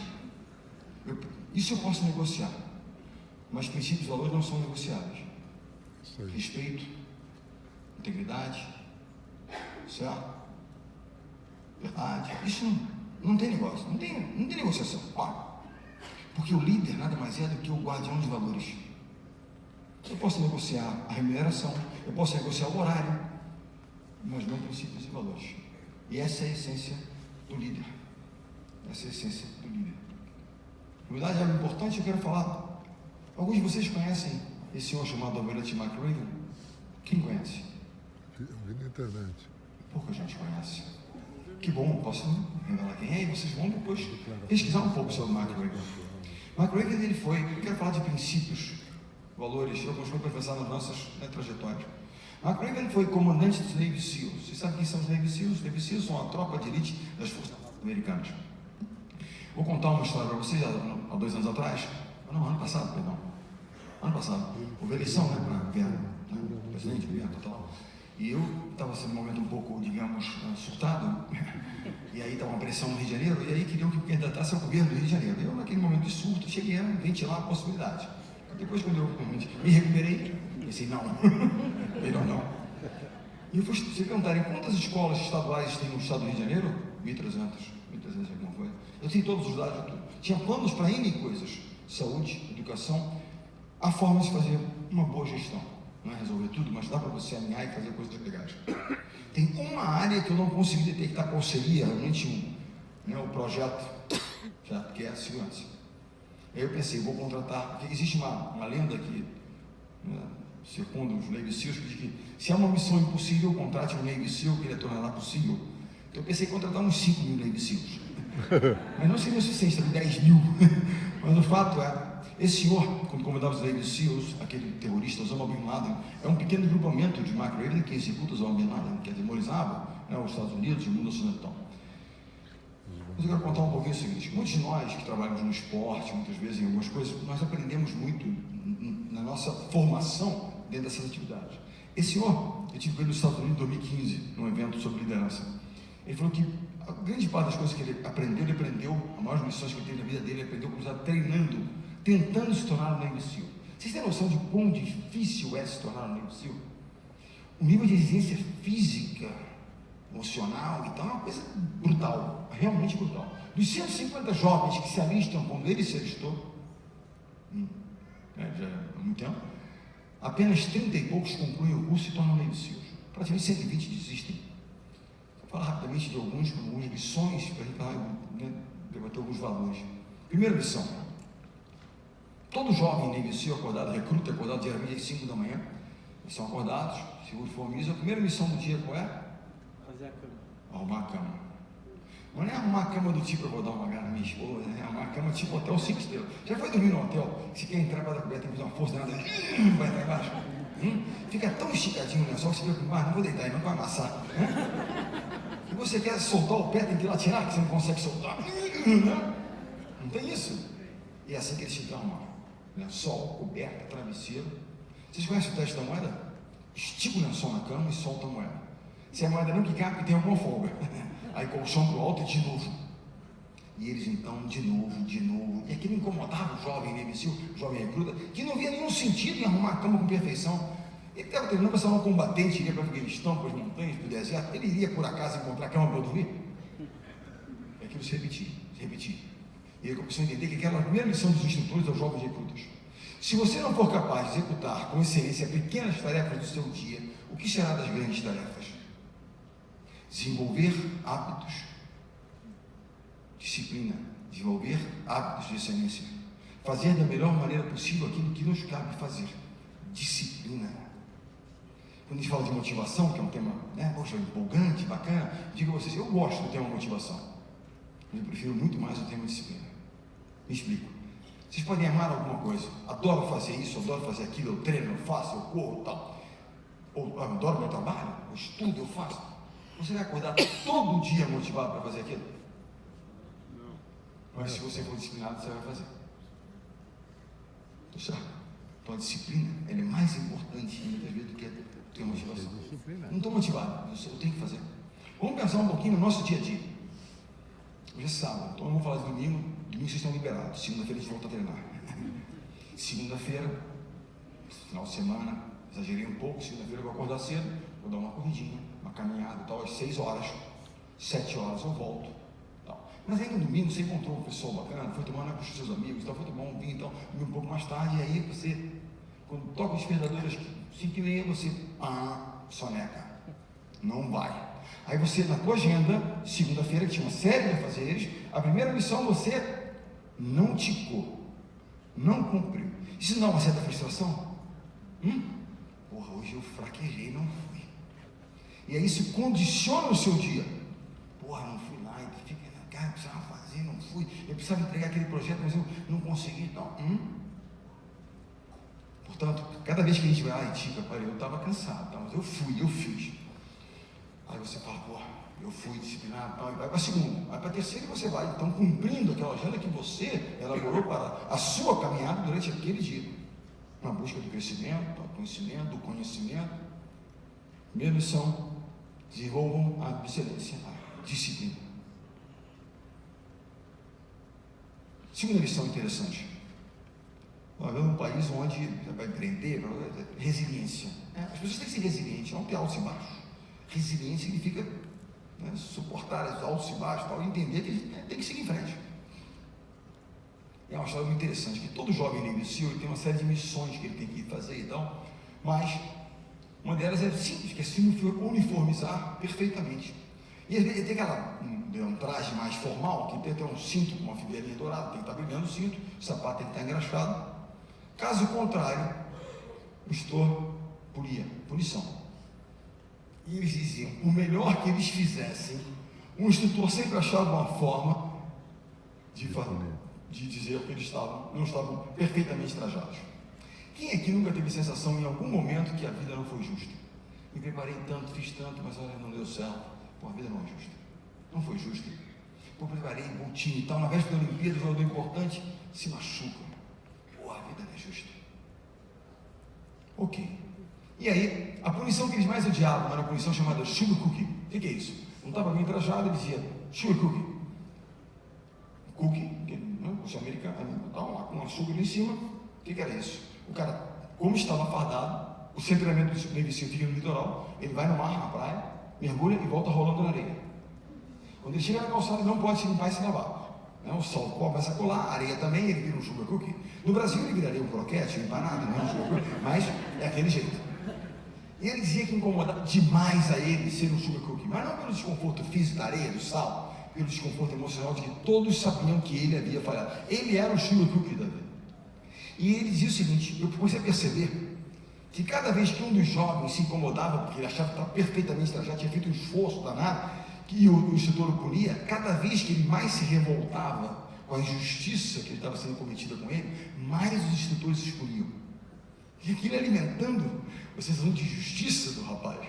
isso eu posso negociar. Mas princípios e valores não são negociáveis. Respeito, integridade, certo? Verdade. Isso não tem negócio, não tem negociação. Porque o líder nada mais é do que o guardião de valores. Eu posso negociar a remuneração, eu posso negociar o horário, mas não princípios e valores. E essa é a essência do líder. Essa é a essência do líder. Humildade é algo importante, eu quero falar. Alguns de vocês conhecem esse senhor chamado Almirante McRaven? Quem conhece? Eu vi na internet. Pouca gente conhece. Que bom, posso revelar quem é e vocês vão depois pesquisar um pouco sobre McRaven. McRaven, ele foi, eu quero falar de princípios, valores, alguns vão pensar nas nossas trajetórias. McRaven foi comandante dos Navy SEALs. Vocês sabem quem são os Navy SEALs? Os Navy SEAls são a tropa de elite das forças americanas. Vou contar uma história para vocês há 2 anos atrás. Não, ano passado, perdão. ano passado, houve eleição, né, para governo, né, presidente, governo e tal. E eu estava sendo um momento um pouco, digamos, surtado, e aí estava uma pressão no Rio de Janeiro, e aí queriam que eu candidatasse ao governo do Rio de Janeiro. Eu, naquele momento de surto, cheguei a ventilar a possibilidade. Depois, quando eu me recuperei, pensei, não, melhor não. E eu fui se perguntarem quantas escolas estaduais tem no estado do Rio de Janeiro? 1.300 alguma coisa. Eu tenho todos os dados, tudo. Tinha planos para N coisas, saúde, educação, a forma de fazer uma boa gestão. Não é resolver tudo, mas dá para você alinhar e fazer coisas legais. Tem uma área que eu não consegui detectar qual seria realmente o projeto, que é a segurança. Aí eu pensei, vou contratar, porque existe uma lenda que, segundo os Navy SEALs, que diz que se há uma missão impossível, contrate um Navy SEAL que ele tornará possível. Então eu pensei em contratar uns 5.000 Navy SEALs. Mas não seria o suficiente, seria 10.000. Mas o fato é, esse senhor, quando comandava os Navy SEALs, aquele terrorista Osama Bin Laden, é um pequeno grupamento de McRaven que executa Osama Bin Laden, que atemorizava os Estados Unidos e o mundo ocidental. Mas eu quero contar um pouquinho o seguinte: muitos de nós que trabalhamos no esporte, muitas vezes em algumas coisas, nós aprendemos muito na nossa formação dentro dessas atividades. Esse senhor, eu tive com ele nos Estados Unidos em 2015, num evento sobre liderança. Ele falou que a grande parte das coisas que ele aprendeu, as maiores lições que ele teve na vida dele, ele aprendeu como estava treinando, tentando se tornar um Navy SEAL. Vocês têm noção de quão difícil é se tornar um Navy SEAL? O nível de exigência física, emocional e tal, é uma coisa brutal, realmente brutal. Dos 150 jovens que se alistam quando ele se alistou, já há muito tempo, apenas 30 e poucos concluem o curso e se tornam Navy SEALs. Praticamente 120 desistem. Vou falar rapidamente de algumas lições para a gente debater alguns valores. Primeira lição: todo jovem Navy SEAL acordado, recruta acordado diariamente às 5 da manhã, eles são acordados, seguro de formiza. A primeira missão do dia qual é? Fazer a cama. Arrumar a cama. Mas não é arrumar a cama do tipo, eu vou dar uma garra na minha esposa, né? Arrumar a cama tipo hotel 5 estrelas. Já foi dormir no hotel? Se quer entrar para dar coberta, tem que fazer uma força, nada, vai entrar embaixo. Fica tão esticadinho, né? Só que você fica com não vou deitar aí, não vai amassar. E você quer soltar o pé, tem que ir lá tirar, que você não consegue soltar. Não tem isso. E é assim que eles ficam arrumados. Lençol, coberta, travesseiro. Vocês conhecem o teste da moeda? Estica o lençol na cama e solta a moeda. Se a moeda não quicar, porque tem alguma folga. Aí colchão pro alto e de novo. E eles então, de novo. E aquilo incomodava o jovem Navy SEAL, o jovem recruta, que não via nenhum sentido em arrumar a cama com perfeição. Ele estava terminando para ser um combatente, iria para o Afeganistão, para as montanhas, para o deserto. Ele iria por acaso encontrar cama para dormir? E aquilo se repetia. E ele começou a entender que aquela primeira lição dos instrutores aos jovens recrutas: se você não for capaz de executar com excelência pequenas tarefas do seu dia, o que será das grandes tarefas? Desenvolver hábitos, disciplina, desenvolver hábitos de excelência, fazer da melhor maneira possível aquilo que nos cabe fazer, disciplina. Quando a gente fala de motivação, que é um tema, poxa, empolgante, bacana, digo a vocês, eu gosto do tema motivação, mas eu prefiro muito mais o tema disciplina. Me explico. Vocês podem amar alguma coisa, adoro fazer isso, adoro fazer aquilo, eu treino, eu faço, eu corro, tal, ou adoro meu trabalho, eu estudo, eu faço. Você vai acordar todo dia motivado para fazer aquilo? Não. Mas se você for disciplinado, você vai fazer. Tá certo? Então a disciplina, ela é mais importante muitas vezes do que a motivação. Não estou motivado, eu tenho que fazer. Vamos pensar um pouquinho no nosso dia a dia. Hoje é sábado, então vamos falar de domingo. Domingo vocês estão liberados, segunda-feira a gente volta a treinar. Segunda-feira, final de semana, exagerei um pouco, segunda-feira eu vou acordar cedo, vou dar uma corridinha, uma caminhada e tal, às 6 horas, 7 horas eu volto. Tal. Mas aí no domingo você encontrou um pessoal bacana, foi tomar com os seus amigos, tal, foi tomar um vinho, então, um pouco mais tarde, e aí você, quando toca os despertadores, 5h30, você, soneca, não vai. Aí você, na tua agenda, segunda-feira, que tinha uma série de afazeres, a primeira missão você não ticou, não cumpriu. Isso não é uma certa frustração? Porra, hoje eu fraquejei, não fui. E aí isso condiciona o seu dia. Porra, não fui lá, e fica, cara, eu precisava fazer, não fui. Eu precisava entregar aquele projeto, mas eu não consegui, então. Portanto, cada vez que a gente vai lá e tica, eu estava cansado, tá? Mas eu fui, eu fiz. Aí você fala, porra, eu fui disciplinado, então, vai para a segunda, vai para a terceira e você vai, então, cumprindo aquela agenda que você elaborou para a sua caminhada durante aquele dia. na busca do crescimento, do conhecimento, do conhecimento. Primeira lição, desenvolvam a excelência, a disciplina. Segunda lição interessante. Nós vivemos num país onde vai empreender, resiliência. As pessoas têm que ser resilientes, não ter altos e baixos. Resiliência significa suportar os altos e baixos e entender que a gente tem que seguir em frente. É uma história muito interessante, que todo jovem inicia, ele tem uma série de missões que ele tem que fazer e tal, mas uma delas é simples, que é se uniformizar perfeitamente. E às vezes ele tem um traje mais formal, que tem até um cinto com uma fivelinha dourada, tem que estar brilhando o cinto, o sapato tem que estar engraxado. Caso contrário, o instrutor punia, punição. E eles diziam, o melhor que eles fizessem, o instrutor sempre achava uma forma de dizer que eles não estavam perfeitamente trajados. Quem aqui nunca teve sensação em algum momento que a vida não foi justa? Me preparei tanto, fiz tanto, mas olha, não deu certo. Pô, a vida não é justa. Não foi justa. Pô, preparei um bom time e tal, na véspera da Olimpíada, o jogador importante se machuca. Pô, a vida não é justa. Ok. E aí, a punição que eles mais odiavam era a punição chamada sugar cookie. O que é isso? Não estava bem trajado, ele dizia sugar cookie. Cookie, você é americano, estava lá com um açúcar em cima. O que era isso? O cara, como estava fardado, o seu treinamento do Navy SEAL fica no litoral, ele vai no mar, na praia, mergulha e volta rolando na areia. Quando ele chega na calçada, ele não pode se limpar e se lavar. O sol começa a colar, a areia também, ele vira um sugar cookie. No Brasil ele viraria um croquete, um empanado, não é um sugar cookie, mas é aquele jeito. E ele dizia que incomodava demais a ele ser um sugar cookie, mas não pelo desconforto físico da areia, do sal, pelo desconforto emocional de que todos sabiam que ele havia falhado. Ele era o sugar cookie da vida. E ele dizia o seguinte, eu comecei a perceber que cada vez que um dos jovens se incomodava, porque ele achava que estava perfeitamente trajado, tinha feito um esforço danado, que o instrutor o punia, cada vez que ele mais se revoltava com a injustiça que estava sendo cometida com ele, mais os instrutores os puniam. E aquilo alimentando a sensação de justiça do rapaz.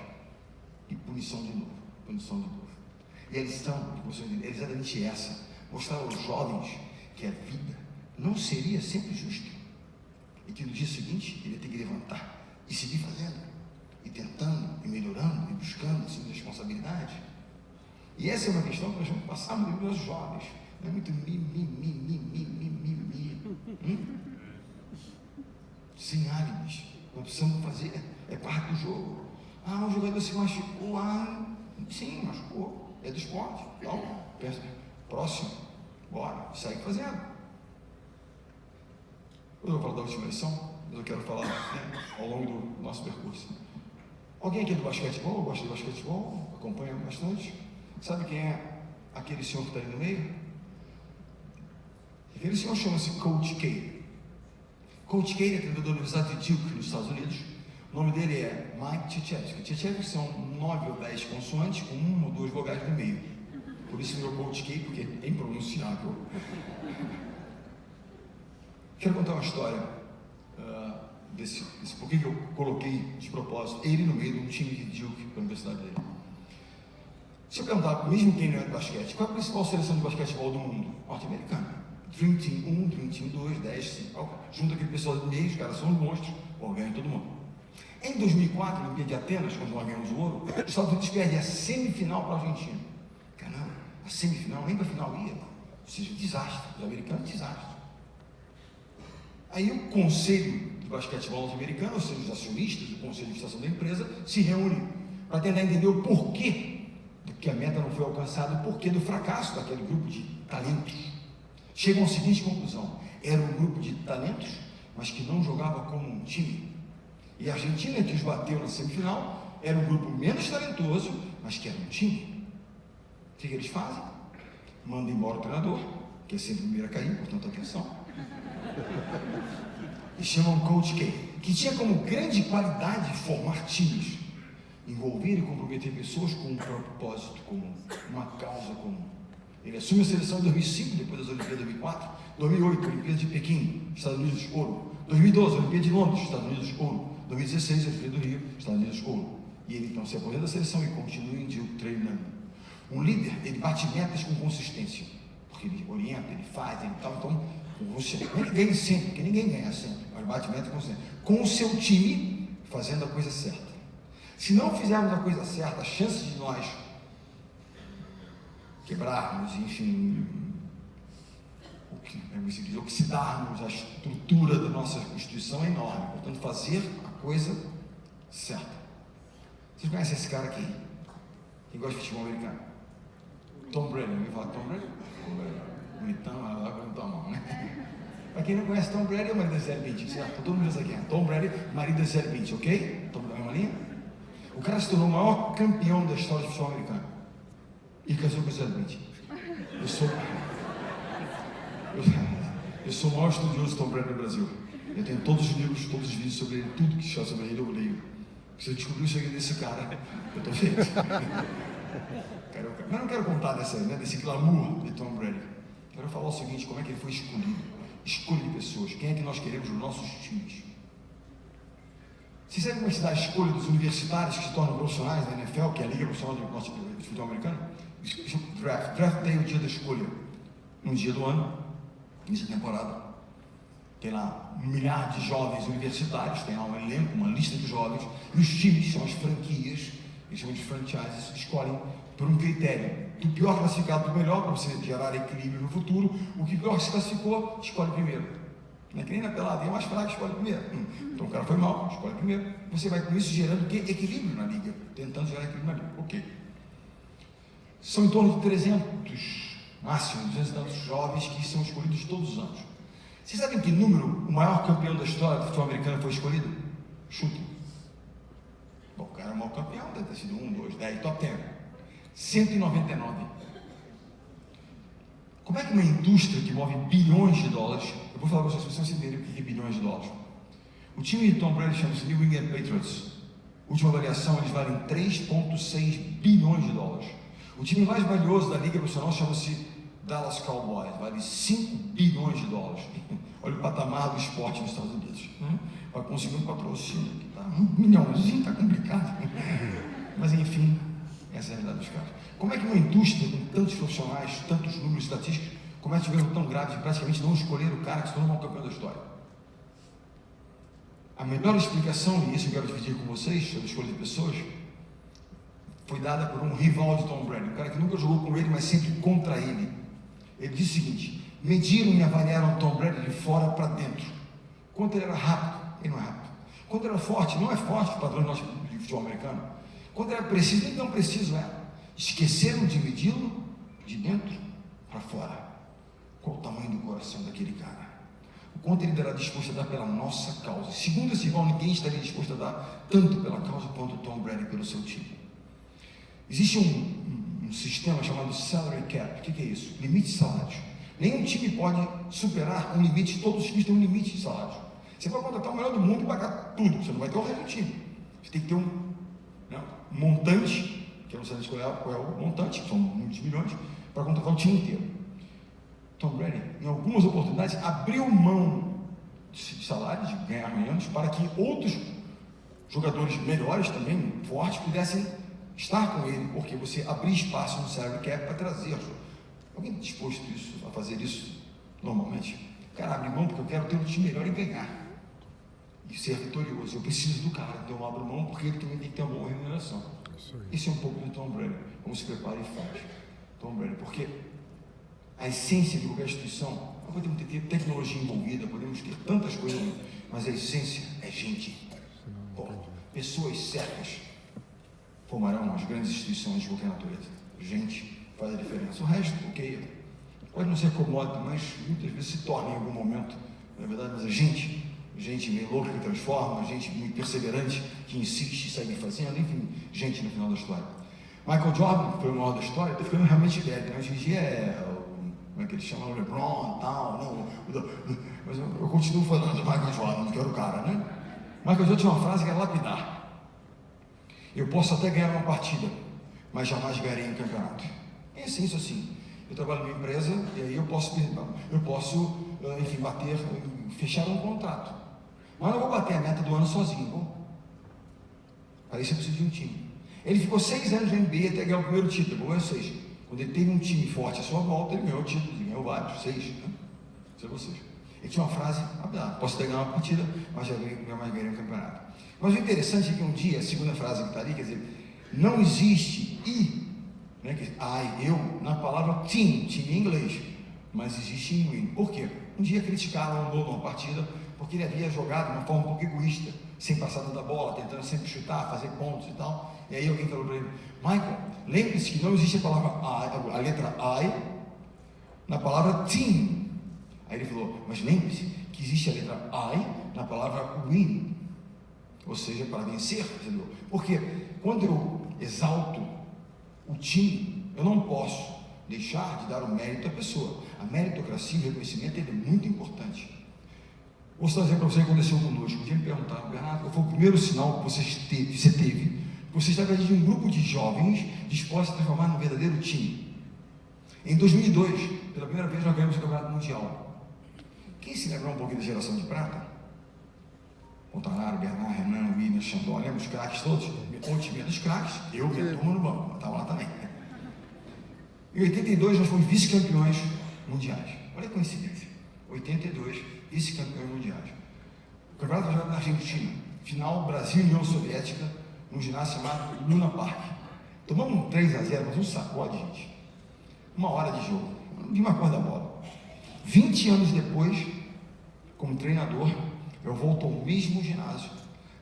E punição de novo, punição de novo. E a lição é exatamente essa, mostrar aos jovens que a vida não seria sempre justa. E que no dia seguinte ele ia ter que levantar e seguir fazendo, e tentando, e melhorando, e buscando, assim, responsabilidade. E essa é uma questão que nós vamos passar muito para os jovens. Não é muito sem álibis. Nós precisamos fazer, é parte do jogo. O jogador se machucou. Sim, machucou. É do esporte. Então, próximo, bora, segue fazendo. Eu vou falar da última lição, mas eu quero falar ao longo do nosso percurso. Alguém aqui é do basquetebol? Gosta de basquetebol? Acompanha bastante? Sabe quem é aquele senhor que está ali no meio? Aquele senhor chama-se Coach K. Coach K é treinador da Universidade de Duke, nos Estados Unidos. O nome dele é Mike Krzyzewski. Krzyzewski são 9 ou 10 consoantes com 1 ou 2 vogais no meio. Por isso meu Coach K, porque é impronunciável. Quero contar uma história por que eu coloquei de propósito ele no meio de um time de Duke, da universidade dele. Se eu perguntar, mesmo quem não é de basquete, qual é a principal seleção de basquetebol do mundo? Norte-americana. Dream Team 1, Dream Team 2, 10, 5, junto aquele pessoal do meio, os caras são os monstros, ganham todo mundo. Em 2004, na Olimpíada de Atenas, quando nós ganhamos o ouro, os Estados Unidos perdem a semifinal para a Argentina. Caramba, a semifinal, nem para a final ia. Ou seja, desastre. Os americanos, desastre. Aí o conselho de basquetebol norte-americano, ou seja, os acionistas, o conselho de administração da empresa, se reúnem para tentar entender o porquê do que a meta não foi alcançada, o porquê do fracasso daquele grupo de talentos. Chegam à seguinte conclusão: era um grupo de talentos, mas que não jogava como um time. E a Argentina, que os bateu na semifinal, era um grupo menos talentoso, mas que era um time. O que eles fazem? Mandam embora o treinador, que é sempre o primeiro a cair, portanto atenção. E chamam Coach K, que tinha como grande qualidade formar times, envolver e comprometer pessoas com um propósito comum, uma causa comum. Ele assume a seleção em 2005, depois das Olimpíadas de 2004, 2008, Olimpíada de Pequim, Estados Unidos, ouro. 2012, Olimpíada de Londres, Estados Unidos, ouro. 2016, Olimpíada do Rio, Estados Unidos, ouro. E ele então se aposenta da seleção e continua em Duke treinando. Um líder, ele bate metas com consistência, porque ele orienta, ele faz, ele tal. Então, Com você. Não é que ganhe sempre, porque ninguém ganha sempre, mas bate meta com você. Com o seu time fazendo a coisa certa. Se não fizermos a coisa certa, a chance de nós quebrarmos, enfim, oxidarmos a estrutura da nossa Constituição é enorme. Portanto, fazer a coisa certa. Vocês conhecem esse cara aqui? Quem gosta de futebol americano? Tom Brady. Alguém fala Tom Brady? Bonitão, ela levantou a mão, né? Para quem não conhece, Tom Brady é o marido da Gisele Bündchen, certo? Todo mundo já sabe quem é. Tom Brady, marido da Gisele Bündchen, ok? Tom Brady, uma linha? O cara se tornou o maior campeão da história do futebol americano. E casou com a Gisele Bündchen. Eu sou o maior estudioso de Tom Brady no Brasil. Eu tenho todos os livros, todos os vídeos sobre ele, tudo que está sobre ele eu leio. Se eu descobrir o segredo desse cara, eu estou feito. Mas não quero contar desse glamour de Tom Brady. Quero falar o seguinte, como é que ele foi escolhido. Escolha pessoas. Quem é que nós queremos nos nossos times? Você sabe como é que se dá a escolha dos universitários que se tornam profissionais da NFL, que é a Liga Profissional de Futebol Americano? Draft Day é o dia da escolha. Um dia do ano, início da temporada. Tem lá um milhar de jovens universitários, tem lá um elenco, uma lista de jovens, e os times, são as franquias, eles chamam de franchises, escolhem por um critério, do pior classificado para o melhor, para você gerar equilíbrio no futuro. O que pior se classificou, escolhe primeiro. Não é que nem na peladinha, é mais fraco, escolhe primeiro. Então o cara foi mal, escolhe primeiro. Você vai com isso gerando o quê? Equilíbrio na liga, tentando gerar equilíbrio na liga. Ok. São em torno de 300, máximo, 200 e tantos jovens que são escolhidos todos os anos. Vocês sabem que número o maior campeão da história do futebol americano foi escolhido? Chuta. Bom, o cara é o maior campeão, deve ter sido 1, 2, 10, top 10. 199. Como é que uma indústria que move bilhões de dólares, eu vou falar para vocês, se vocês entenderem o que é bilhões de dólares. O time de Tom Brady chama-se New England Patriots. Última avaliação, eles valem 3,6 bilhões de dólares. O time mais valioso da liga profissional chama-se Dallas Cowboys, vale 5 bilhões de dólares. Olha o patamar do esporte nos Estados Unidos. Vai conseguir um patrocínio que está $1 milhãozinho, está complicado. Mas enfim, essa é a realidade dos caras. Como é que uma indústria com tantos profissionais, tantos números estatísticos, comete um erro tão grave de praticamente não escolher o cara que se tornou o maior campeão da história? A melhor explicação, e isso eu quero dividir com vocês, sobre a escolha de pessoas, foi dada por um rival de Tom Brady, um cara que nunca jogou com ele, mas sempre contra ele. Ele disse o seguinte: mediram e avaliaram Tom Brady de fora para dentro. Quanto ele era rápido, ele não é rápido. Quanto ele era forte, não é forte, padrão de futebol americano. Quanto ele era preciso, nem tão preciso é. Esqueceram de medi-lo de dentro para fora. Qual o tamanho do coração daquele cara? O quanto ele era disposto a dar pela nossa causa. Segundo esse rival, ninguém estaria disposto a dar tanto pela causa quanto Tom Brady pelo seu time. Existe um sistema chamado salary cap. O que é isso? Limite de salários. Nenhum time pode superar um limite, todos os times têm um limite de salários. Você pode contratar o melhor do mundo e pagar tudo, você não vai ter o resto do time. Você tem que ter um montante, que eu não sei escolher qual é o montante, que são muitos milhões, para contratar o time inteiro. Tom Brady, em algumas oportunidades, abriu mão de salários, de ganhar menos, para que outros jogadores melhores também, fortes, pudessem estar com ele, porque você abrir espaço no salary cap para trazer. Alguém disposto a fazer isso normalmente? O cara abre mão porque eu quero ter um time melhor e ganhar e ser vitorioso. Eu preciso do cara, então eu abro mão porque ele também tem que ter uma boa remuneração. Isso é um pouco do Tom Brady, como se prepara e faz. Tom Brady, porque a essência de qualquer instituição, não podemos ter tecnologia envolvida, podemos ter tantas coisas, mas a essência é gente. Pessoas certas formarão as grandes instituições de qualquer natureza. Gente faz a diferença. O resto, ok, pode não ser commodity, mas muitas vezes se torna em algum momento, na verdade, mas a gente meio louca que transforma, gente muito perseverante que insiste e segue fazendo, enfim, gente no final da história. Michael Jordan foi o maior da história, está ficando realmente velho, né? Hoje em dia como é que eles chamam, LeBron e tal, não, mas eu continuo falando de Michael Jordan, que era o cara, né? Michael Jordan tinha uma frase que era lapidar: eu posso até ganhar uma partida, mas jamais ganharei um campeonato. É essência assim. Eu trabalho numa empresa e aí eu posso enfim, fechar um contrato. Mas não vou bater a meta do ano sozinho, vou. Para isso eu preciso de um time. Ele ficou 6 anos na NBA até ganhar o primeiro título, ganhou 6. Quando ele teve um time forte à sua volta, ele ganhou títulos, ele ganhou vários, 6. Né? Sei vocês. Ele tinha uma frase, posso ter ganhado uma partida, mas jamais ganhei um campeonato. Mas o interessante é que um dia, a segunda frase que está ali, quer dizer, não existe I, né, eu, na palavra team em inglês, mas existe em win. Por quê? Um dia criticaram o Lula numa partida, porque ele havia jogado de uma forma um pouco egoísta, sem passar da bola, tentando sempre chutar, fazer pontos e tal. E aí alguém falou para ele, Michael, lembre-se que não existe a palavra I, a letra I, na palavra team. Aí ele falou, mas lembre-se que existe a letra I na palavra win, ou seja, para vencer, entendeu? Porque quando eu exalto o time, eu não posso deixar de dar o mérito à pessoa. A meritocracia e o reconhecimento é muito importante. Vou só dizer para você o que aconteceu conosco. Um dia me perguntaram, Bernardo, qual foi o primeiro sinal que você teve? Você estava diante de um grupo de jovens dispostos a transformar num verdadeiro time. Em 2002, pela primeira vez, nós ganhamos o Campeonato Mundial. Quem se lembra um pouquinho da geração de prata? Montanaro, Bernardo, Renan, William, Xandó, lembra os craques todos? O time dos craques, eu, minha turma no banco, eu estava lá também. Em 82, nós fomos vice-campeões mundiais. Olha a coincidência. 82, vice-campeões mundiais. O campeonato jogado na Argentina. Final, Brasil e União Soviética, num ginásio chamado Luna Park. Tomamos um 3-0, mas um sacode, gente. 1 hora de jogo. De uma cor da bola. 20 anos depois, como treinador, eu volto ao mesmo ginásio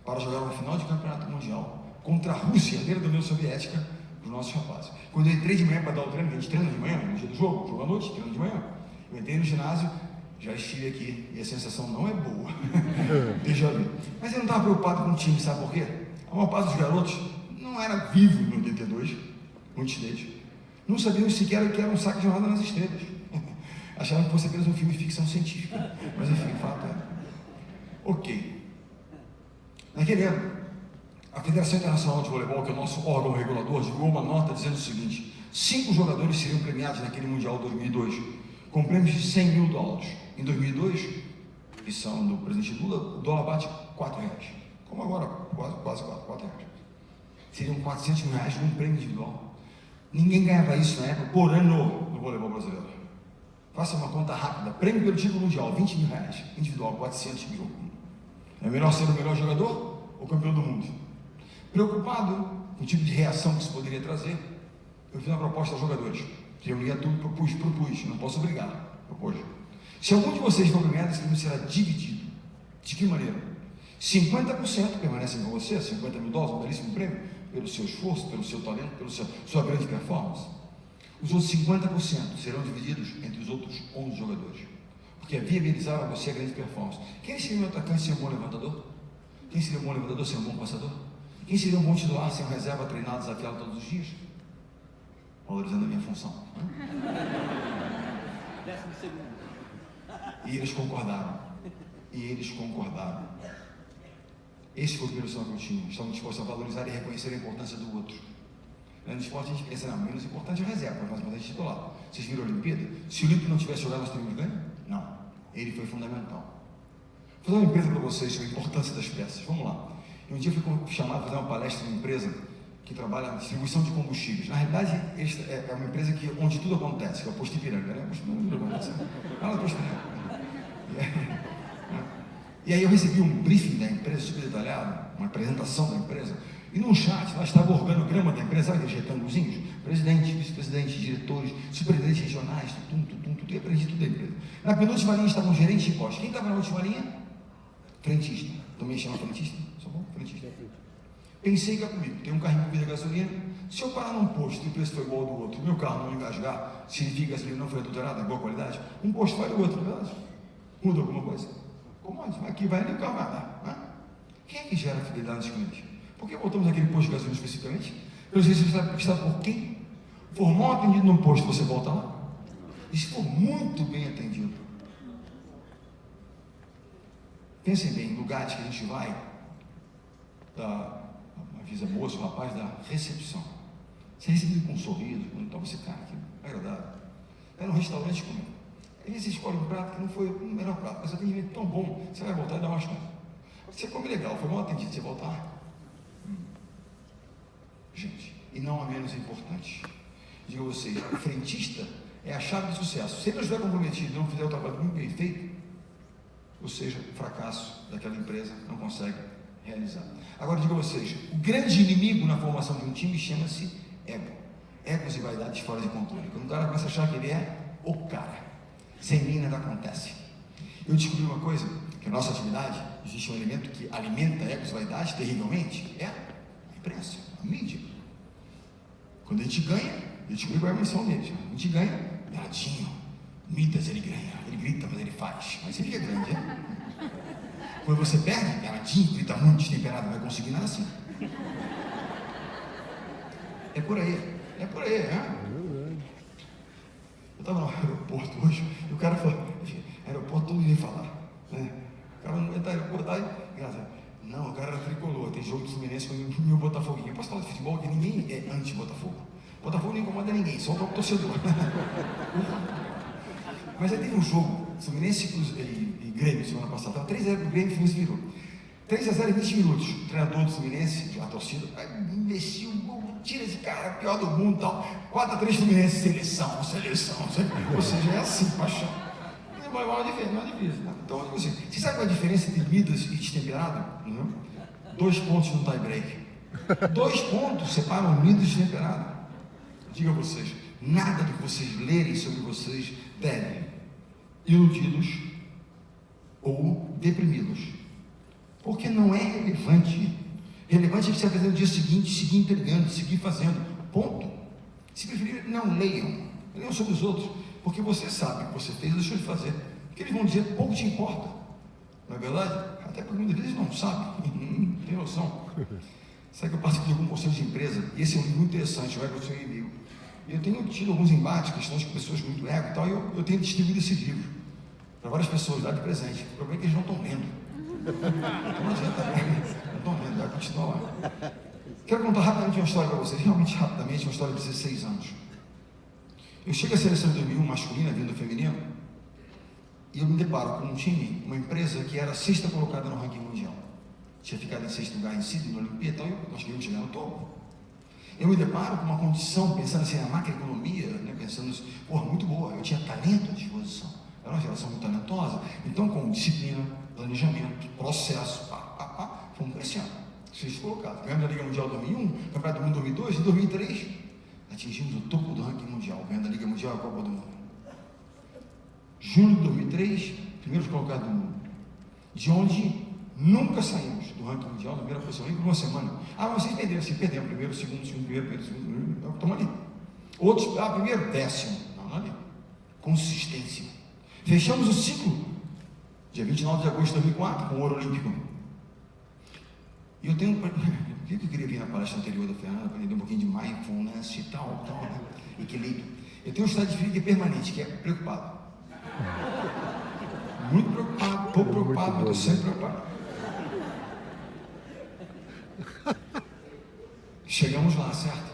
para jogar uma final de campeonato mundial contra a Rússia, herdeira da União Soviética, para os nossos rapazes. Quando eu entrei de manhã para dar o treino, a gente treina de manhã, no dia do jogo à noite, treino de manhã. Eu entrei no ginásio, já estive aqui e a sensação não é boa. Deixa eu ver. Mas eu não estava preocupado com o time, sabe por quê? A maior parte dos garotos não era vivo em 82, muitos deles. Não sabiam sequer que era um saque de Jornada nas Estrelas. Achavam que fosse apenas um filme de ficção científica. Mas enfim, o fato é. Ok. Naquele ano, a Federação Internacional de Voleibol, que é o nosso órgão regulador, divulgou uma nota dizendo o seguinte: 5 jogadores seriam premiados naquele Mundial 2002, com prêmios de $100 mil. Em 2002, edição do presidente Lula, o dólar bate R$4. Como agora, quase R$4. Seriam R$400 mil num prêmio individual. Ninguém ganhava isso na época por ano no voleibol brasileiro. Faça uma conta rápida. Prêmio pelo título mundial, R$20 mil. Individual, 400 mil. É melhor ser o melhor jogador ou campeão do mundo? Preocupado com o tipo de reação que isso poderia trazer, eu fiz uma proposta aos jogadores. Reunia tudo, propus. Não posso obrigar. Propus. Se algum de vocês for premiado, esse prêmio será dividido. De que maneira? 50% permanecem com você, $50 mil, um belíssimo prêmio, pelo seu esforço, pelo seu talento, pela sua grande performance. Os outros 50% serão divididos entre os outros 11 jogadores, porque viabilizaram a você a grande performance. Quem seria um atacante sem um bom levantador? Quem seria um bom levantador sem um bom passador? Quem seria um bom titular sem um reserva treinado, desafiado todos os dias? Valorizando a minha função. 12º. E eles concordaram. Esse foi o primeiro sinal que eu tinha. Estavam dispostos a valorizar e reconhecer a importância do outro. No esporte a gente pensa, não, menos importante é a reserva, mas mais importante é titular. Vocês viram a Olimpíada? Se o Olímpico não tivesse jogado, nós teríamos ganho? Não. Ele foi fundamental. Vou fazer uma empresa para vocês sobre a importância das peças. Vamos lá. Um dia eu fui chamado para fazer uma palestra numa empresa que trabalha na distribuição de combustíveis. Na realidade, é uma empresa onde tudo acontece, que é o Posto Ipiranga, né? Tudo acontece. Fala Posto Ipiranga. E aí eu recebi um briefing da empresa, super detalhado, uma apresentação da empresa, e num chat, lá estava o organograma da empresa, sabe aqueles retângulozinhos? Presidente, vice-presidente, diretores, superintendentes regionais, tudo, e aprendi tudo da empresa. Na penúltima linha estava um gerente de posto. Quem estava na última linha? Frentista. Também chama frentista? Só bom? Frentista. Pensei que é comigo, tem um carrinho de gasolina, se eu parar num posto e o preço for igual ao do outro, meu carro não engasgar, significa que a gasolina não foi adulterada, é boa qualidade, um posto vale o outro, verdade? Muda alguma coisa? Como aqui vai ali o carro vai lá, né? Quem é que gera fidelidade nos clientes? Por que voltamos naquele posto de gasolina especificamente? Pelo visto, você está por quem? For mal atendido num posto, você volta lá? E se for muito bem atendido? Pensem bem, em lugares que a gente vai, avisa moço, o rapaz da recepção. Você é recebido com um sorriso, então você, cara, que agradável. Vai num restaurante comer. Aí você escolhe um prato que não foi o melhor prato, mas o atendimento tão bom, você vai voltar e dar uma chance. Você come legal, foi mal atendido, você volta lá. Gente, e não a menos importante, digo a vocês, o frentista é a chave do sucesso. Se ele não estiver comprometido e não fizer o trabalho muito bem feito, ou seja, o fracasso daquela empresa não consegue realizar. Agora, digo a vocês, o grande inimigo na formação de um time chama-se ego. Egos e vaidades fora de controle. Quando o cara começa a achar que ele é o cara, sem mim nada acontece. Eu descobri uma coisa, que na nossa atividade existe um elemento que alimenta egos e vaidades terrivelmente, é a imprensa, a mídia. Quando a gente ganha, eu descobri qual é a missão deles. A gente ganha, Bernardinho, Midas ele ganha, ele grita, mas ele faz. Mas ele é grande, é? Quando você perde, Bernardinho grita muito destemperado, não vai conseguir nada assim. É por aí, é? Eu estava no aeroporto hoje, e o cara falou, aeroporto todo mundo ia falar, né? O cara não entra no aeroporto, aí, não, o cara era tricolor, tem jogo do Fluminense com o meu Botafoguinho. Eu posso falar de futebol que ninguém é anti-Botafogo. Botafogo não incomoda ninguém, só o próprio torcedor. Mas aí teve um jogo, Fluminense e Grêmio, semana passada, estava 3-0 pro Grêmio, o Fluminense virou. 3-0 em 20 minutos. O treinador do Fluminense, a torcida, investiu, tira esse cara, pior do mundo e tal. 4-3 Fluminense, seleção. Ou seja, é assim, paixão. Não é difícil, né? Então, assim, você sabe qual é a diferença entre Midas e destemperado? Não? 2 pontos no tie break. 2 pontos separam Midas e destemperado. Diga a vocês, nada do que vocês lerem sobre vocês deve iludi-los ou deprimi-los. Porque não é relevante. Relevante é que você vai fazer no dia seguinte, seguir entregando, seguir fazendo. Ponto. Se preferir, não leiam. Leiam sobre os outros. Porque você sabe o que você fez, deixou de fazer. O que eles vão dizer, pouco te importa. Não é verdade? Até porque muitas vezes não sabem. Não tem noção. Sabe que eu participo de algum conselho de empresa, e esse é um livro muito interessante, vai para o seu e-mail. E eu tenho tido alguns embates, questões com pessoas com muito ego e tal, e eu tenho distribuído esse livro para várias pessoas, lá de presente. O problema é que eles não estão lendo. Então não adianta, não estão lendo, vai continuar lá. Quero contar rapidamente uma história para vocês, realmente rapidamente, uma história de 16 anos. Eu chego à seleção de 2001 masculina, vindo feminino, e eu me deparo com um time, uma empresa que era a 6ª colocada no ranking mundial. Tinha ficado em 6º lugar em Sydney, na Olimpíada, então nós queríamos chegar no topo. Eu me deparo com uma condição, pensando assim, na macroeconomia, né, pensando assim, porra, muito boa, eu tinha talento à disposição, era uma geração muito talentosa, então com disciplina, planejamento, processo, fomos crescendo, 6 colocados. Ganhamos a Liga Mundial 2001, Campeonato do Mundo 2002 e 2003, atingimos o topo do ranking mundial, ganhando a Liga Mundial e a Copa do Mundo. Julho de 2003, primeiros colocados do mundo, de onde nunca saímos do ranking mundial, na primeira posição, nem por uma semana. Mas vocês perderam, assim, perdemos primeiro, segundo, primeiro, segundo, estamos ali. Outros, primeiro, 10º, não ali. Consistência. Fechamos o ciclo, dia 29 de agosto de 2004, com o ouro olímpico. E eu tenho, por que eu queria vir na palestra anterior da Fernanda, para entender um pouquinho de mindfulness e tal, né? Equilíbrio. Eu tenho um estado de física permanente, que é preocupado. Muito preocupado, pouco preocupado, mas estou sempre preocupado. Chegamos lá, certo?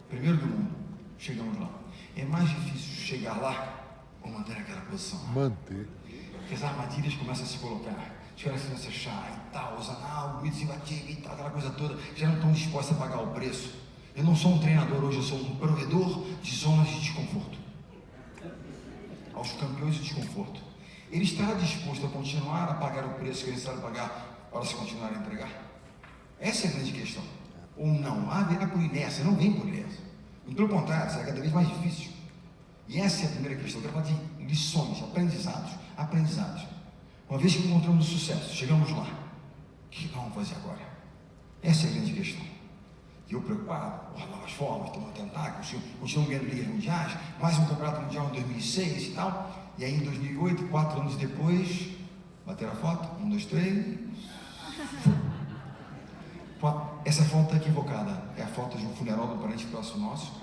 Primeiro do mundo, chegamos lá. É mais difícil chegar lá ou manter aquela posição lá. Manter. Porque as armadilhas começam a se colocar. Os caras começam a achar e tal, usando algo, imbatível e tal, aquela coisa toda. Já não estão dispostos a pagar o preço. Eu não sou um treinador hoje, eu sou um provedor de zonas de desconforto. Aos campeões de desconforto. Ele estará disposto a continuar a pagar o preço que ele necessário pagar para se continuar a entregar? Essa é a grande questão. Ou não, virá por inércia, não vem por inércia. Pelo contrário, será cada vez mais difícil. E essa é a primeira questão. Eu quero falar de lições, aprendizados. Uma vez que encontramos o sucesso, chegamos lá, o que vamos fazer agora? Essa é a grande questão. E eu preocupado, novas formas, tomando tentáculos, continuamos ganhando ligas mundiais, mais um campeonato mundial em 2006 e tal. E aí em 2008, 4 anos depois, bateram a foto, 1, 2, 3. Essa foto está equivocada, é a foto de um funeral do parente próximo nosso.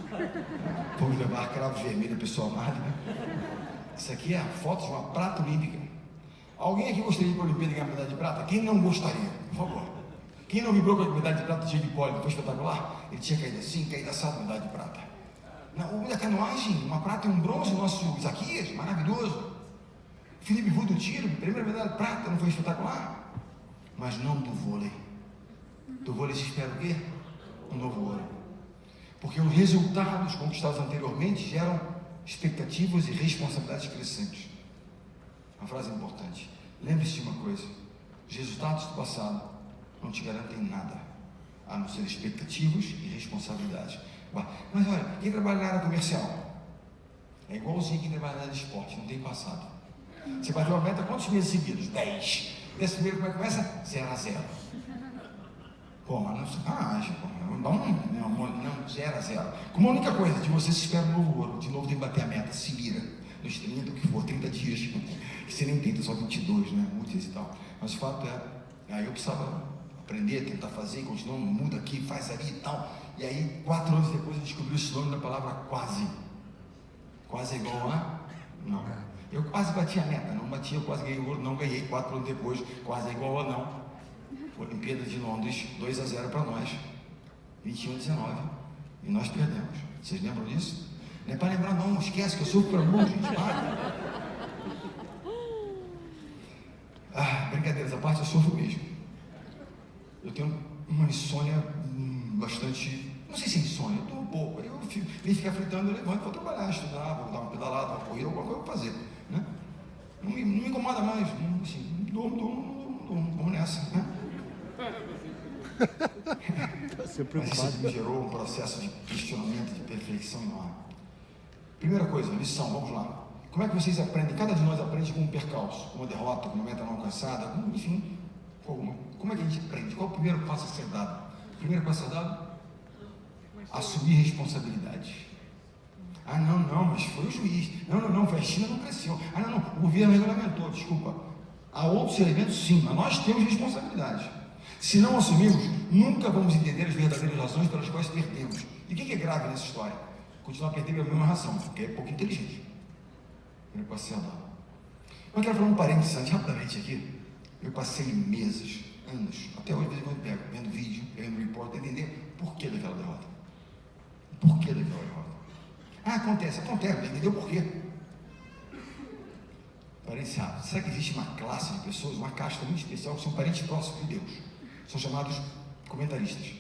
Vamos levar cravos vermelhos, pessoa amada. Isso aqui é a foto de uma prata olímpica. Alguém aqui gostaria de ir para a Olimpíada e ganhar medalha de prata? Quem não gostaria? Por favor. Quem não vibrou com a medalha de prata de Jake Paul, foi espetacular? Ele tinha caído assim, caído assado, medalha de prata. O da canoagem, uma prata e um bronze, o nosso Isaquias, maravilhoso. Felipe Vu do tiro, primeira medalha de prata, não foi espetacular? Mas não do vôlei. Do vôlei se espera o quê? Um novo ouro. Porque os resultados conquistados anteriormente geram expectativas e responsabilidades crescentes. Uma frase importante. Lembre-se de uma coisa: os resultados do passado não te garantem nada, a não ser expectativas e responsabilidades. Mas olha, quem trabalha na área comercial é igualzinho quem trabalha na área de esporte, não tem passado. Você bateu a meta quantos meses seguidos? 10. Desse primeiro, como é que começa? 0-0. Pô, mas não é sacanagem, pô. Não, 0-0. Como a única coisa de você se espera um novo ouro, de novo tem que bater a meta, se vira. Nos 30, o que for, 30 dias, que você nem tenta, só 22, né? Úteis e tal. Mas o fato é, aí eu precisava aprender, tentar fazer, continuar, muda aqui, faz ali e tal. E aí, 4 anos depois, eu descobri o sinônimo da palavra quase. Quase é igual a? Não. Eu quase bati a meta, não bati, eu quase ganhei ouro, não ganhei. 4 anos depois, quase é igual a não. Olimpíada de Londres, 2-0 para nós, 21-19, e nós perdemos. Vocês lembram disso? Não é para lembrar não, esquece que eu sofro por amor, gente, brincadeiras à parte, eu sofro mesmo. Eu tenho uma insônia bastante, não sei se é insônia, eu estou um pouco, eu nem ficar fritando, eu levanto, vou trabalhar, estudar, vou dar uma pedalada, uma corrida, alguma coisa eu vou fazer, né? Não me incomoda mais, assim, vamos nessa, né? Mas isso me gerou um processo de questionamento, de perfeição enorme. Primeira coisa, lição, vamos lá. Como é que vocês aprendem? Cada de nós aprende com um percalço, com uma derrota, com uma meta não alcançada, enfim, como é que a gente aprende? Qual é o primeiro passo a ser dado? O primeiro passo a ser dado? Assumir responsabilidade. Não, mas foi o juiz. Não, foi a China, não cresceu. Não, o governo regulamentou, desculpa. Há outros elementos sim, mas nós temos responsabilidade. Se não assumirmos, nunca vamos entender as verdadeiras razões pelas quais perdemos. E o que é grave nessa história? Continuar perdendo a mesma razão, porque é pouco inteligente. Eu passei a dar. Eu quero falar um parênteses rapidamente aqui. Eu passei meses, anos, até hoje, de vez em quando pego, vendo vídeo, vendo report, para entender por que daquela derrota. Por que daquela derrota? Acontece, entendeu por quê? Parece rápido. Será que existe uma classe de pessoas, uma casta muito especial, que são parentes próximos de Deus? São chamados comentaristas.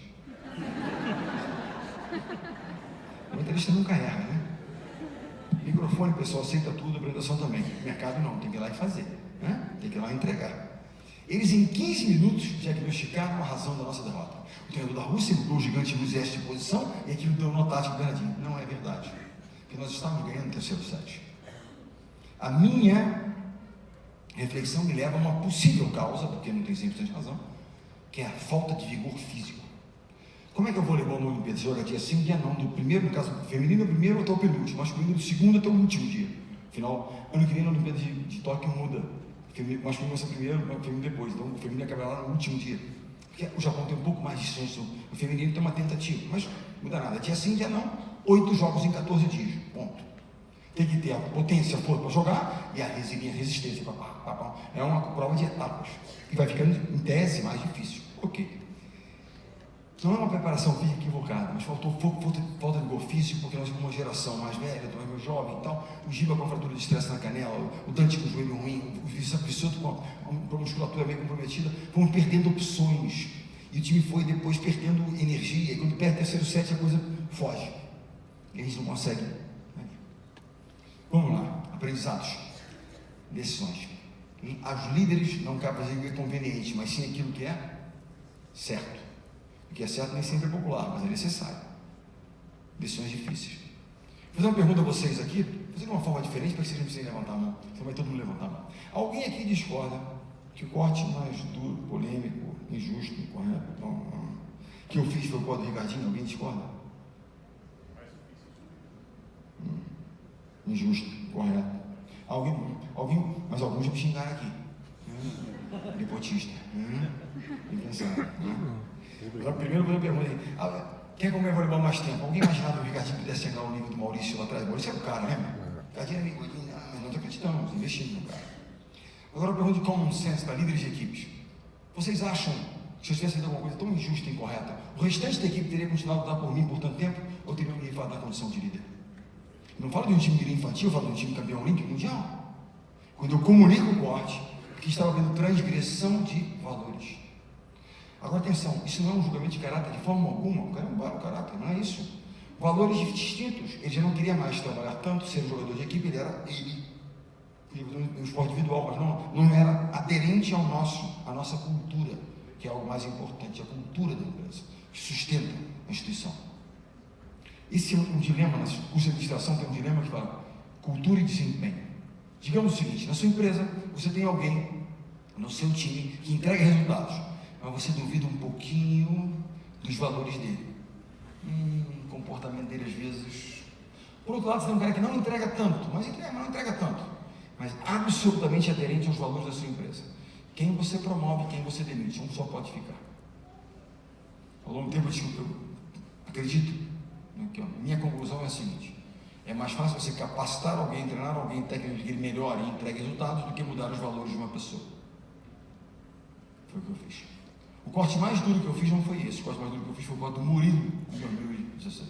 Comentarista nunca erra, né? Microfone, pessoal, aceita tudo, apresentação também. Mercado não, tem que ir lá e fazer, né? Tem que ir lá e entregar. Eles em 15 minutos diagnosticaram a razão da nossa derrota. O treinador da Rússia mudou o gigante Luzeste de posição e aquilo deu uma tática Bernardinho. Não é verdade. Porque nós estávamos ganhando o terceiro set. A minha reflexão me leva a uma possível causa, porque não tem 100% de razão, que é a falta de vigor físico. Como é que eu vou levar uma Olimpíada? Joga dia sim, dia não. Do primeiro, no caso, feminino, do primeiro até o penúltimo, masculino do segundo até o último dia. Afinal, ano que vem na Olimpíada de Tóquio muda. O masculino vai ser primeiro, o feminino depois. Então, o feminino acaba lá no último dia. Porque o Japão tem um pouco mais de distância, o feminino tem uma tentativa, mas não muda nada. Dia sim, dia não. 8 jogos em 14 dias. Ponto. Tem que ter a potência, a força para jogar e a resistência para pá. É uma prova de etapas. E vai ficando, em tese, mais difícil. Ok. Não é uma preparação física equivocada, mas falta de vigor físico, porque nós somos uma geração mais velha, mais jovem e tal. O Giba com a fratura de estresse na canela, o Dante com o joelho ruim, o Vissanto com a musculatura meio comprometida, vão perdendo opções. E o time foi depois perdendo energia. E quando perde o terceiro set, a coisa foge. E a gente não consegue. Vamos lá, aprendizados, decisões. Os líderes não cabem fazer o que é conveniente, mas sim aquilo que é certo. O que é certo nem sempre é popular, mas é necessário. Decisões difíceis. Vou fazer uma pergunta a vocês aqui, fazer de uma forma diferente para que vocês não precisem levantar a mão. Então vai todo mundo levantar a mão. Alguém aqui discorda que o corte mais duro, polêmico, injusto, incorreto, que eu fiz foi o corte do Ricardinho? Alguém discorda? Injusto, correto. Mas alguns já me xingaram aqui. Nepotista. Tem que pensar. Primeiro eu perguntei, quem comer voleibol mais tempo? Alguém imaginava que o Ricardinho pudesse chegar ao nível do Maurício lá atrás? O Maurício é o cara, né? O Ricardinho é amigo, não estou acreditando, investindo no cara. Agora eu pergunto de common sense para líderes de equipes. Vocês acham que se eu tivesse feito alguma coisa tão injusta e incorreta, o restante da equipe teria continuado a lutar por mim por tanto tempo, ou teria me levado na condição de líder? Eu não falo de um time de líder infantil, eu falo de um time campeão olímpico mundial. Quando eu comunico o corte, que estava havendo transgressão de valores. Agora atenção, isso não é um julgamento de caráter de forma alguma, o cara é um caráter, não é isso. valores distintos. Ele já não queria mais trabalhar tanto, ser um jogador de equipe, ele queria fazer um esporte individual, mas não era aderente à nossa cultura, que é algo mais importante, a cultura da empresa, que sustenta a instituição. Esse é um dilema, na curso de administração tem um dilema que fala cultura e desempenho. Digamos o seguinte, na sua empresa, você tem alguém no seu time que entrega resultados, mas você duvida um pouquinho dos valores dele. O comportamento dele às vezes... Por outro lado, você tem um cara que não entrega tanto, mas não entrega tanto, mas absolutamente aderente aos valores da sua empresa. Quem você promove, quem você demite, um só pode ficar. Ao longo do tempo eu acredito, que a minha conclusão é a seguinte: é mais fácil você capacitar alguém, treinar alguém técnico que ele melhore e entregue resultados do que mudar os valores de uma pessoa. Foi o que eu fiz. O corte mais duro que eu fiz não foi esse. O corte mais duro que eu fiz foi o corte do Murilo em 2016.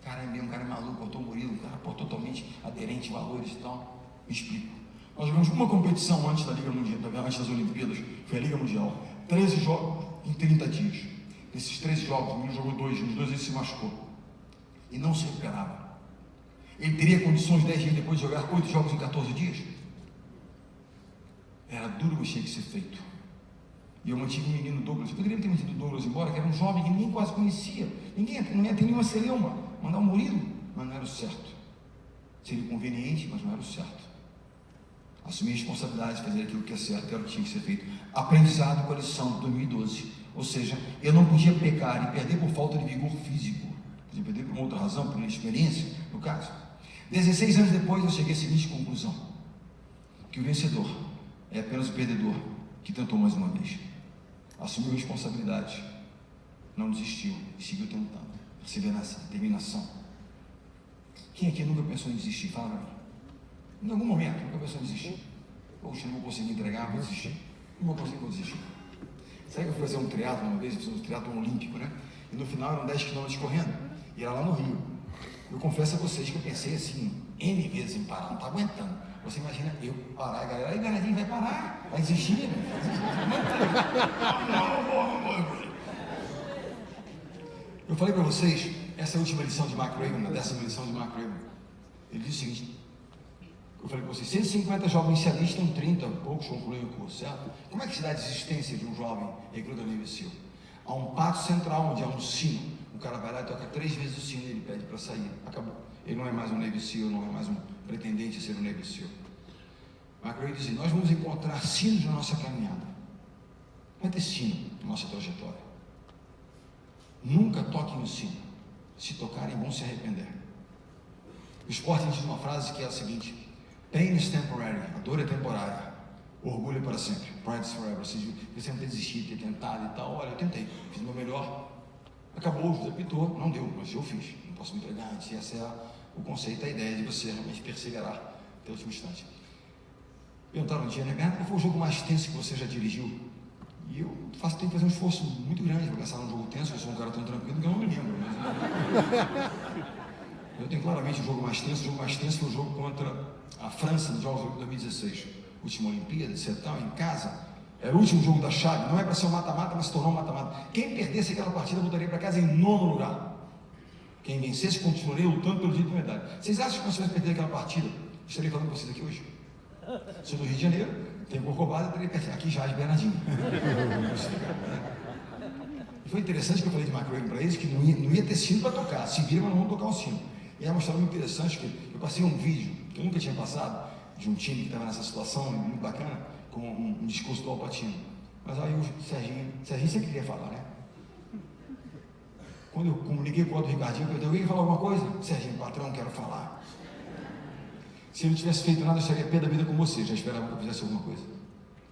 Cara, é mesmo, um cara maluco, cortou o Murilo, um cara totalmente aderente a valores e tal. Me explico. Nós jogamos uma competição antes da Liga Mundial, antes das Olimpíadas, foi a Liga Mundial. 13 jogos em 30 dias. Nesses 13 jogos, o menino jogou nos dois ele se machucou. E não se recuperava. Ele teria condições 10 dias depois de jogar 8 jogos em 14 dias? Era duro, mas tinha que ser feito. E eu mantive o menino Douglas. Eu poderia ter mantido o Douglas embora, que era um jovem que ninguém quase conhecia. Não ia ter nenhuma celeuma. Mandar um Murilo, mas não era o certo. Seria conveniente, mas não era o certo. Assumir a responsabilidade de fazer aquilo que é certo, era o que tinha que ser feito. Aprendizado com a lição de 2012. Ou seja, eu não podia pecar e perder por falta de vigor físico. Podia perder por uma outra razão, por uma experiência, no caso. 16 anos depois, eu cheguei à seguinte conclusão: que o vencedor é apenas o perdedor que tentou mais uma vez. Assumiu a responsabilidade, não desistiu e seguiu tentando. Perseverança, determinação. Quem aqui nunca pensou em desistir? Fala pra mim. Em algum momento, nunca pensou em desistir. Poxa, não vou conseguir entregar, vou desistir. Não vou conseguir, vou desistir. Sabe que eu fui fazer um triatlo uma vez, eu fiz um triatlo olímpico, né? E no final eram 10 km correndo, e era lá no Rio. Eu confesso a vocês que eu pensei assim, N vezes em parar, não está aguentando. Você imagina eu parar, a galera, aí Bernardinho vai parar, vai desistir, né? Não vou. Eu falei para vocês, essa é a última lição de Mark Raven, a 10ª lição de Mark Raven. Ele disse o seguinte: eu falei para vocês, 150 jovens se alistam, 30 poucos concluem o curso, certo? Como é que se dá a desistência de um jovem recruta no imbecil? Há um pátio central onde há um sino. O cara vai lá e toca 3 vezes o sino e ele pede para sair. Acabou. Ele não é mais um Navy SEAL, não é mais um pretendente a ser um Navy SEAL. Mark Raven dizia: nós vamos encontrar sinos na nossa caminhada. Vai ter sino na nossa trajetória. Nunca toquem no sino. Se tocarem, vão se arrepender. O esporte diz uma frase que é a seguinte: pain is temporary, a dor é temporária, orgulho é para sempre, pride is forever. Você não ter desistido, ter tentado e tal. Olha, eu tentei, fiz o meu melhor, acabou, o juiz apitou, não deu, mas eu fiz, não posso me entregar antes. Esse é o conceito, a ideia de você realmente perseverar até o último instante. Perguntaram um dia, né, Bernardo, qual foi o jogo mais tenso que você já dirigiu? E eu tenho que fazer um esforço muito grande para pensar num jogo tenso. Eu sou um cara tão tranquilo que eu não me lembro, mas eu tenho claramente o jogo mais tenso. O jogo mais tenso foi o jogo contra a França nos Jogos Olímpicos de 2016, última Olimpíada, etc. Em casa, era o último jogo da chave. Não é para ser um mata-mata, mas se tornou um mata-mata. Quem perdesse aquela partida voltaria para casa em 9º lugar. Quem vencesse continuaria lutando pelo direito de medalha. Vocês acham que se você perder aquela partida, eu estaria falando com vocês aqui hoje? Sou do Rio de Janeiro, tenho Corcovado, aqui já de Bernardinho. E foi interessante que eu falei de Mark Raven para eles que não ia ter sino para tocar. Se vira, mas não vão tocar o sino. E é uma história muito interessante, que eu passei um vídeo que eu nunca tinha passado, de um time que estava nessa situação, muito bacana, com um discurso do Al Pacino. Mas aí o Serginho sempre queria falar, né? Quando eu comuniquei com o outro Ricardinho, eu perguntei: alguém quer falar alguma coisa? Serginho, patrão, quero falar. Se eu não tivesse feito nada, eu estaria pé da vida com você. Já esperava que eu fizesse alguma coisa.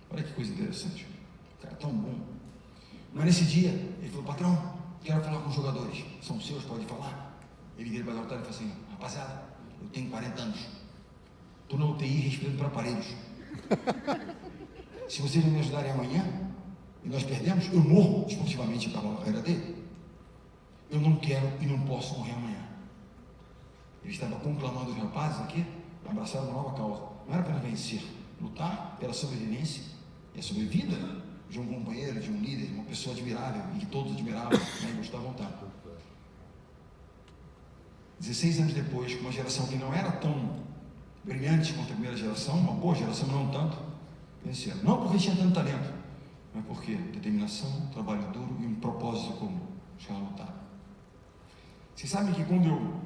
Olha que coisa interessante. O cara tão bom. Mas nesse dia, ele falou: patrão, quero falar com os jogadores. São seus, pode falar. Ele vira para o altar e fala assim: rapaziada, eu tenho 40 anos. Estou na UTI respirando para aparelhos. Se vocês não me ajudarem amanhã, e nós perdemos, eu morro esportivamente para a carreira dele. Eu não quero e não posso morrer amanhã. Ele estava conclamando os rapazes aqui, abraçar uma nova causa. Não era para vencer, lutar pela sobrevivência e a sobrevida de um companheiro, de um líder, de uma pessoa admirável, e que todos admiravam, né, e gostavam tanto. 16 anos depois, com uma geração que não era tão brilhante quanto a primeira geração, uma boa geração, não tanto, venceram. Não porque tinha tanto talento, mas porque determinação, trabalho duro e um propósito comum. Os caras lutaram. Vocês sabem que quando eu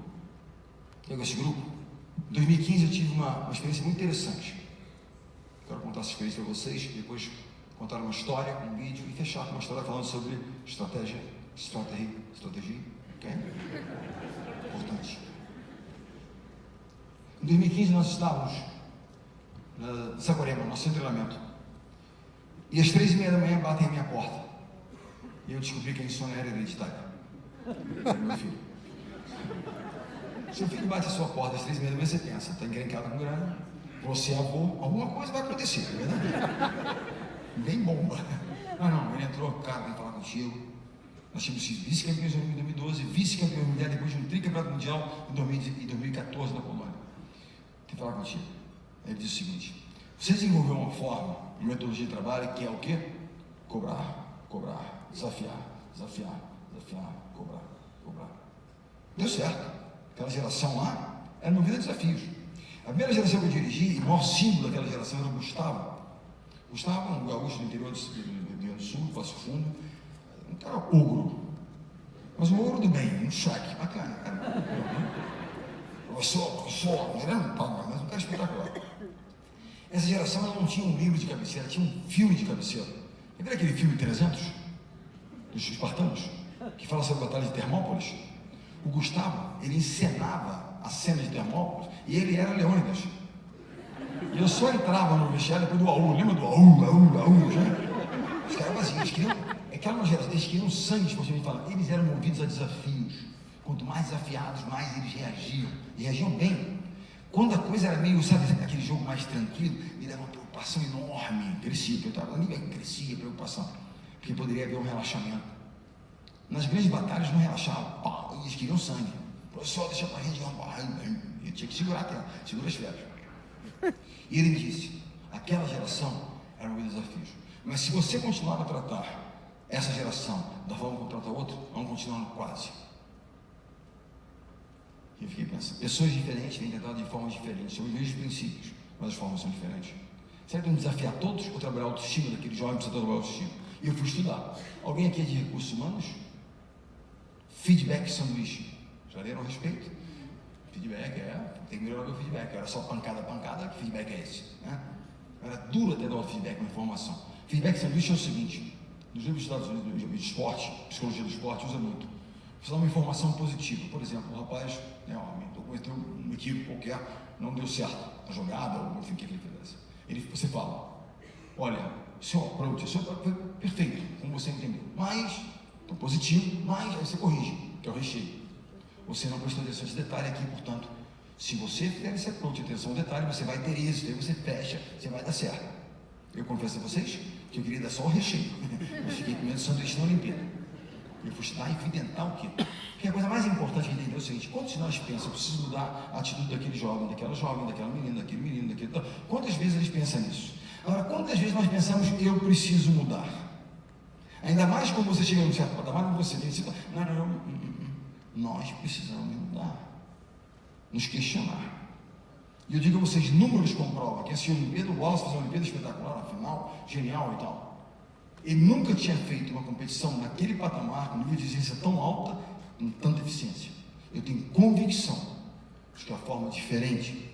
pego esse grupo, em 2015 eu tive uma experiência muito interessante. Quero contar essa experiência para vocês, depois contar uma história, um vídeo e fechar com uma história falando sobre estratégia, ok? Importante. Em 2015 nós estávamos em Saquarema, nosso treinamento, e às 3h30 da manhã batem a minha porta e eu descobri que a insônia era hereditária. Era meu filho. Seu filho bate a sua porta às 3h30 da manhã, você pensa, está encrencado com grana, você é avô, alguma coisa vai acontecer, não é verdade? Bem bomba. Não, ele entrou, cara, vem falar contigo. Nós tínhamos sido vice-campeões em 2012, vice-campeão mundial depois de um tricampeonato mundial em 2014 na Polônia. Tem que falar contigo. Ele disse o seguinte: você desenvolveu uma forma, uma metodologia de trabalho que é o quê? Cobrar, desafiar, cobrar. Deu certo. Aquela geração lá era movida a desafios. A primeira geração que eu dirigi, e o maior símbolo daquela geração era o Gustavo. Gustavo é um gaúcho do interior do Rio Grande do Sul, Passo Fundo, um cara ogro, mas um ogro do bem, um Shrek, bacana, cara. Professor, ele era um pau, mas um cara espetacular. Essa geração ela não tinha um livro de cabeceira, tinha um filme de cabeceira. Lembra aquele filme 300, dos espartanos, que fala sobre a batalha de Termópolis? O Gustavo, ele encenava a cena de Termópolis e ele era Leônidas. E eu só entrava no vestiário depois do AU, lembra do AU, já? Os caras faziam, eles queriam, aquela uma geração, eles queriam sangue, esportivamente falando, eles eram movidos a desafios. Quanto mais desafiados, mais eles reagiam, e reagiam bem. Quando a coisa era meio, sabe, aquele jogo mais tranquilo, me dava uma preocupação enorme, crescia, porque eu estava ali, crescia a preocupação, porque poderia haver um relaxamento. Nas grandes batalhas não relaxavam, eles queriam sangue. Professor, deixa pra gente eu tinha que segurar aquela, segura as férias. E ele disse, aquela geração era um desafios. Mas se você continuar a tratar essa geração da forma como trata a outra, vamos continuar no quase. E eu fiquei pensando, pessoas diferentes têm tentado de formas diferentes, são os mesmos princípios, mas as formas são diferentes. Será que tem que desafiar todos ou trabalhar a autoestima daquele jovem que precisa trabalhar a autoestima? E eu fui estudar. Alguém aqui é de recursos humanos? Feedback sanduíche. Já leram a respeito? Feedback tem que melhorar o meu feedback. Era só pancada, que feedback é esse? Né? Era duro até dar o feedback, uma informação. Feedback sanduíche é o seguinte, nos livros dos Estados Unidos de esporte, psicologia do esporte, usa muito. Você dá uma informação positiva. Por exemplo, o rapaz, cometeu um equívoco qualquer, não deu certo a jogada, ou enfim, o que ele fizesse. Você fala, olha, seu approach foi perfeito, como você entendeu, mas, então positivo, mas aí você corrige, que é o recheio. Você não prestou atenção a esse detalhe aqui, portanto, se você fizer esse approach, atenção ao detalhe, você vai ter êxito, aí você fecha, você vai dar certo. Eu confesso a vocês que eu queria dar só o recheio, eu fiquei comendo sanduíche na Olimpíada. Eu fui estudar e fui tentar o quê? Porque a coisa mais importante que entender é o seguinte: quantos de nós pensam, eu preciso mudar a atitude daquele jovem, daquela menina, daquele menino, daquele tal? Quantas vezes eles pensam nisso? Agora, quantas vezes nós pensamos, eu preciso mudar? Ainda mais quando você chega num certo patamar, quando você diz, nós precisamos mudar, nos questionar. E eu digo a vocês, números comprovam que esse Olimpíada, o Wallace fez uma Olimpíada espetacular, na final, genial e tal. Ele nunca tinha feito uma competição naquele patamar, com nível de exigência tão alta, com tanta eficiência. Eu tenho convicção de que a forma diferente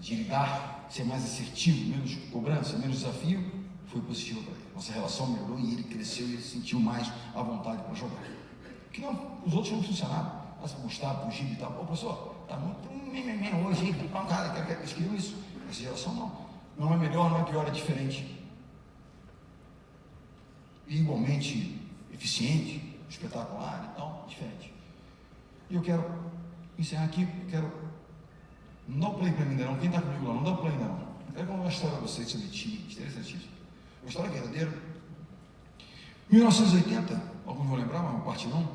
de lidar, ser mais assertivo, menos cobrança, menos desafio, foi positiva para ele. Nossa relação melhorou e ele cresceu e ele se sentiu mais à vontade para jogar. Porque não, os outros não funcionaram. Mas o Gustavo, o Gil e tal, professor, está muito hoje, pancada, eles queriam isso. Essa geração não. Não é melhor, não é pior, é diferente. Igualmente eficiente, espetacular e tal, diferente. E eu quero encerrar aqui, não dá o play para mim ainda não, quem está comigo lá, não dá o play ainda não. Eu quero contar uma história para vocês sobre time, interessantíssimo. Uma história verdadeira. 1980, alguns vão lembrar, mas uma parte não,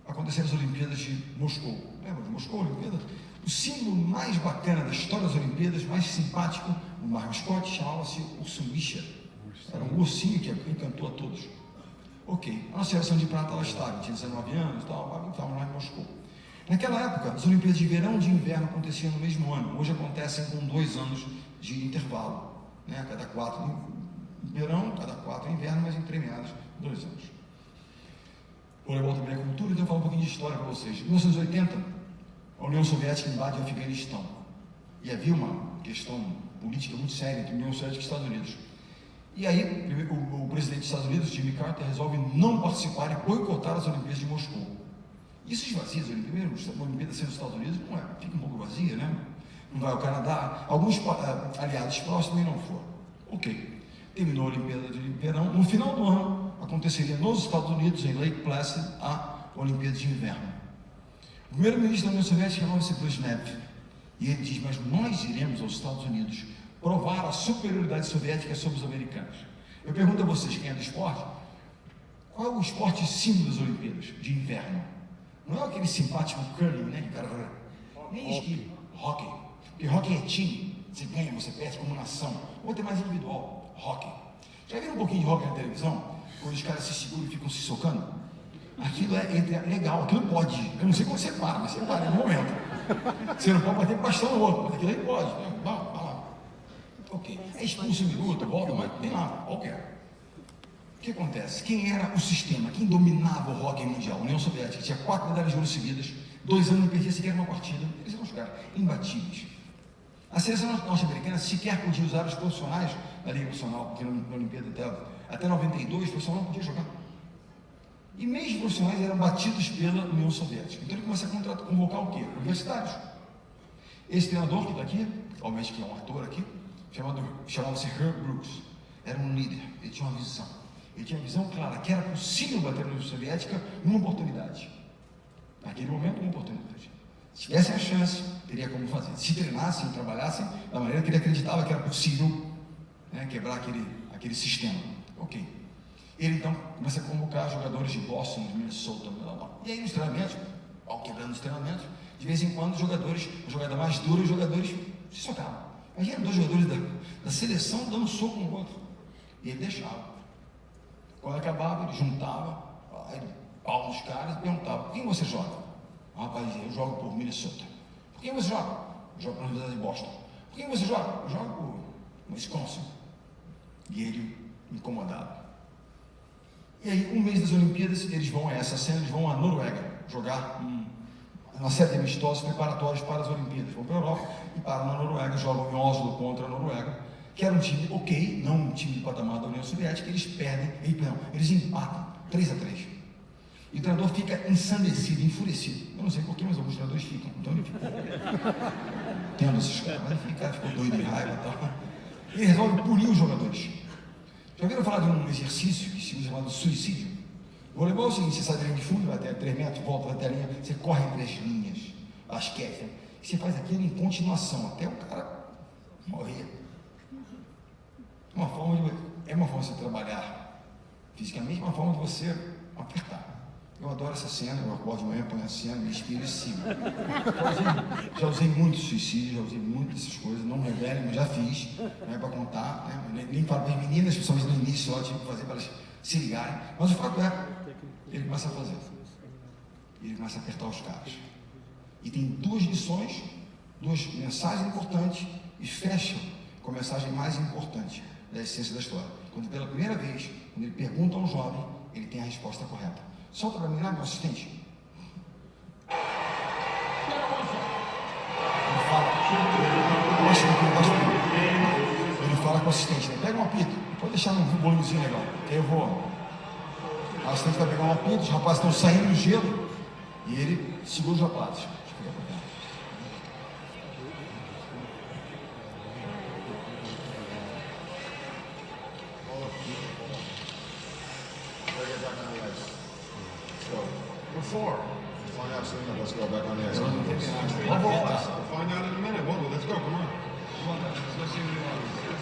aconteceram as Olimpíadas de Moscou. Lembra de Moscou, Olimpíadas? O símbolo mais bacana da história das Olimpíadas, mais simpático, o mascote chamava-se Urso Misha. Era um ursinho que encantou a todos. Ok, a nossa seleção de prata ela estava, tinha 19 anos e tal, estávamos lá em Moscou. Naquela época, as Olimpíadas de Verão e de Inverno aconteciam no mesmo ano. Hoje acontecem com 2 anos de intervalo, né? Cada 4 em verão, cada 4 em inverno, mas entremeados 2 anos. O voleibol também é cultura, então eu falo um pouquinho de história para vocês. Em 1980, a União Soviética invade o Afeganistão. E havia uma questão política muito séria entre a União Soviética e os Estados Unidos. E aí, o presidente dos Estados Unidos, Jimmy Carter, resolve não participar e boicotar as Olimpíadas de Moscou. Isso esvazia as Olimpíadas, a Olimpíada sem os Estados Unidos não é, fica um pouco vazia, né? Não vai ao Canadá, alguns aliados próximos não foram. Ok, terminou a Olimpíada de Verão. No final do ano, aconteceria nos Estados Unidos, em Lake Placid, a Olimpíada de Inverno. O primeiro-ministro da União Soviética chamava-se Brezhnev, e ele diz: mas nós iremos aos Estados Unidos provar a superioridade soviética sobre os americanos. Eu pergunto a vocês, quem é do esporte, qual é o esporte símbolo das Olimpíadas de Inverno? Não é aquele simpático curling, né? Que cara, nem esqui, hockey. Porque hockey é time, você ganha, você perde como nação. Outro é mais individual, hockey. Já viram um pouquinho de hockey na televisão? Quando os caras se seguram e ficam se socando? Aquilo é legal, aquilo pode. Eu não sei como você para, mas você para no momento. Você não pode bater bastão no outro, mas aquilo aí pode. Né? Vai lá. Ok. É expulso um minuto, volta, mas tem lá, qualquer. O que acontece? Quem era o sistema? Quem dominava o hockey mundial? A União Soviética tinha 4 medalhas de ouro seguidas, 2 anos não perdia sequer uma partida, eles eram os caras imbatíveis. A seleção norte-americana sequer podia usar os profissionais da Liga Profissional, porque na Olimpíada até 92 o profissional não podia jogar. E mesmo os profissionais eram batidos pela União Soviética. Então ele começa a convocar o quê? Universitários. Esse treinador que está aqui, obviamente que é um ator aqui, chamava-se Herb Brooks, era um líder, ele tinha uma visão. Ele tinha uma visão clara que era possível bater na União Soviética numa oportunidade. Naquele momento, uma oportunidade. Se tivessem a chance, teria como fazer. Se treinassem, trabalhassem da maneira que ele acreditava que era possível, né, quebrar aquele sistema. Ok. Ele então começa a convocar jogadores de Boston, de Minnesota, blá, blá, blá. E aí nos treinamentos, ao quebrando os treinamentos, de vez em quando os jogadores, a jogada mais dura, os jogadores se socavam. Imagina 2 jogadores da seleção dando um soco no outro. E ele deixava. Quando acabava, ele juntava, ele pau nos caras e perguntava: por quem você joga? O rapaz dizia: eu jogo por Minnesota. Por quem você joga? Eu jogo pela Universidade de Boston. Por quem você joga? Eu jogo por Wisconsin. E ele, incomodado. E aí, um mês das Olimpíadas, eles vão a essa cena, eles vão à Noruega jogar uma série de amistosos preparatórios para as Olimpíadas. Vão para a Europa e param na Noruega, jogam em Oslo contra a Noruega, que era um time ok, não um time de patamar da União Soviética. Eles perdem, eles empatam 3-3. E o treinador fica ensandecido, enfurecido. Eu não sei porquê, mas alguns treinadores ficam. Então ele ficou tendo esses caras, mas o cara ficou doido de raiva e tal. Ele resolve punir os jogadores. Já ouviram falar de um exercício que se usa chamado suicídio? O voleibol é o seguinte: você sai da linha de fundo, vai até 3 metros, volta até a linha, você corre entre as linhas, basquete, né? E você faz aquilo em continuação, até o cara morrer. É uma forma de você trabalhar fisicamente, uma forma de você apertar. Eu adoro essa cena, eu acordo de manhã, ponho a cena, me inspiro e sigo. Já usei muito suicídio, já usei muitas dessas coisas, não revelem, mas já fiz, não é para contar, né? Nem falo para as meninas, principalmente no início, eu tive que fazer para elas se ligarem, mas o fato é, ele começa a fazer, ele começa a apertar os caras. E tem 2 lições, 2 mensagens importantes, e fecha com a mensagem mais importante da essência da história. Quando pela primeira vez, quando ele pergunta a um jovem, ele tem a resposta correta. Solta para mim lá, meu assistente. Ele fala com o assistente, né? Pega um apito, pode deixar num volumezinho legal, que aí eu vou. O assistente vai pegar um apito, os rapazes estão saindo do gelo, e ele segura os rapazes. Before. Find out soon. Let's go back on the ice. Vamos voltar. Find out in a minute. Well, let's go. Come on.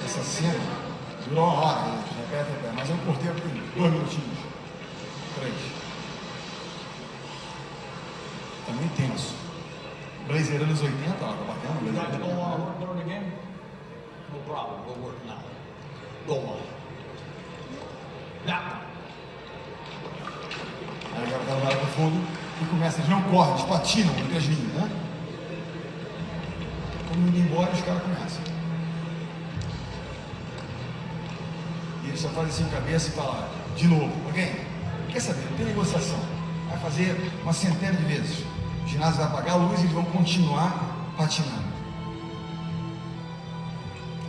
Essa cena durou 1 hora, repete, mas eu cortei por 2 minutinhos. 3. Também tenso. Blazer anos 80, lá, tá bacana. You don't want to learn again? No problem, we'll work now. Go on. Now. Aí o cara vai pro fundo. E começa, eles não correm, eles patinam entre as linhas, né? Quando indo embora, os caras começam. E eles só fazem assim com a cabeça e falam, de novo, alguém? Quer saber? Não tem negociação. Vai fazer uma centena de vezes. O ginásio vai apagar a luz e eles vão continuar patinando.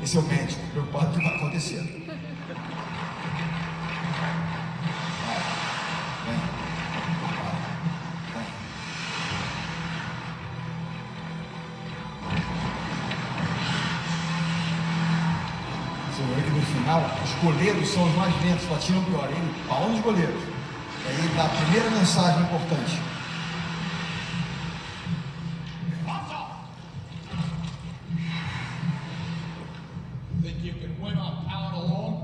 Esse é o médico, preocupado com o que vai acontecer. Vem. Você vê que no final, os goleiros são os mais lentos, patinam pior. Ele pau nos goleiros. E aí ele dá a primeira mensagem importante. Think you can win on talent alone?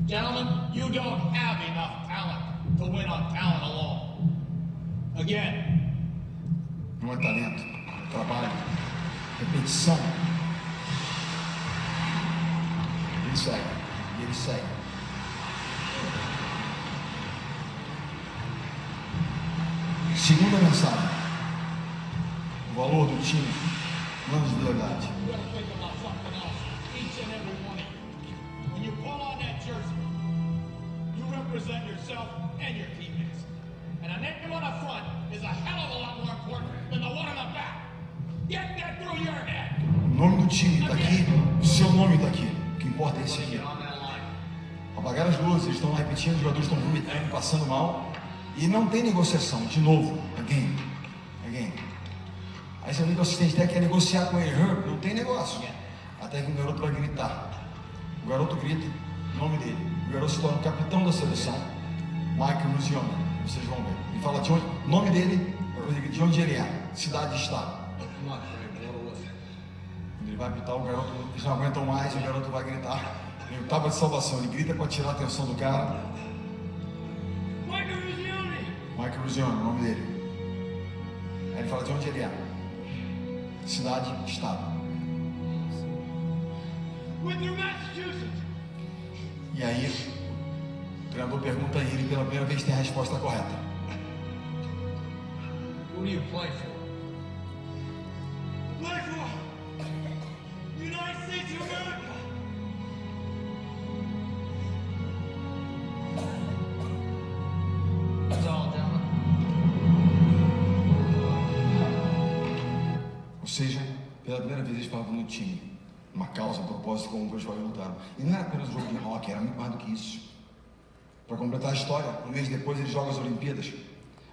Gentlemen, you don't have enough talent to win on talent alone. Again. Não é talento, é trabalho, repetição. Ele segue, e ele segue. Segunda mensagem. O valor do time, não de verdade. You gotta think about something else, each and every one of you. When you pull on that jersey, you represent yourself and your teammates. And a nickel on the front is a hell of a lot more important than the one on the back. Get that through your head. O nome do time está aqui, o seu nome está aqui. O que importa é esse aqui. Get on that line. Apagaram as luzes, eles estão lá repetindo, os jogadores estão vomitando, passando mal. E não tem negociação, de novo. Again. Aí seu amigo assistente até quer negociar com ele, não tem negócio. Até que o garoto vai gritar. O garoto grita o nome dele. O garoto se torna o capitão da seleção, Michael Luciano. Vocês vão ver. Ele fala de onde, o nome dele, de onde ele é, cidade e estado. Quando ele vai apitar, o garoto, eles não aguentam mais, o garoto vai gritar. Ele tábua de salvação, ele grita para tirar a atenção do cara. Michael Luciano, o nome dele. Aí ele fala de onde ele é. Cidade, estado. E aí, o treinador pergunta a ele, pela primeira vez tem a resposta correta. Who do you play for? United States of America! That's all, gentlemen. Ou seja, pela primeira vez eles falavam no time, uma causa, um propósito comum para os jovens lutaram. E não era apenas um jogo de rock, era muito mais do que isso. Para completar a história, um mês depois eles jogam as Olimpíadas.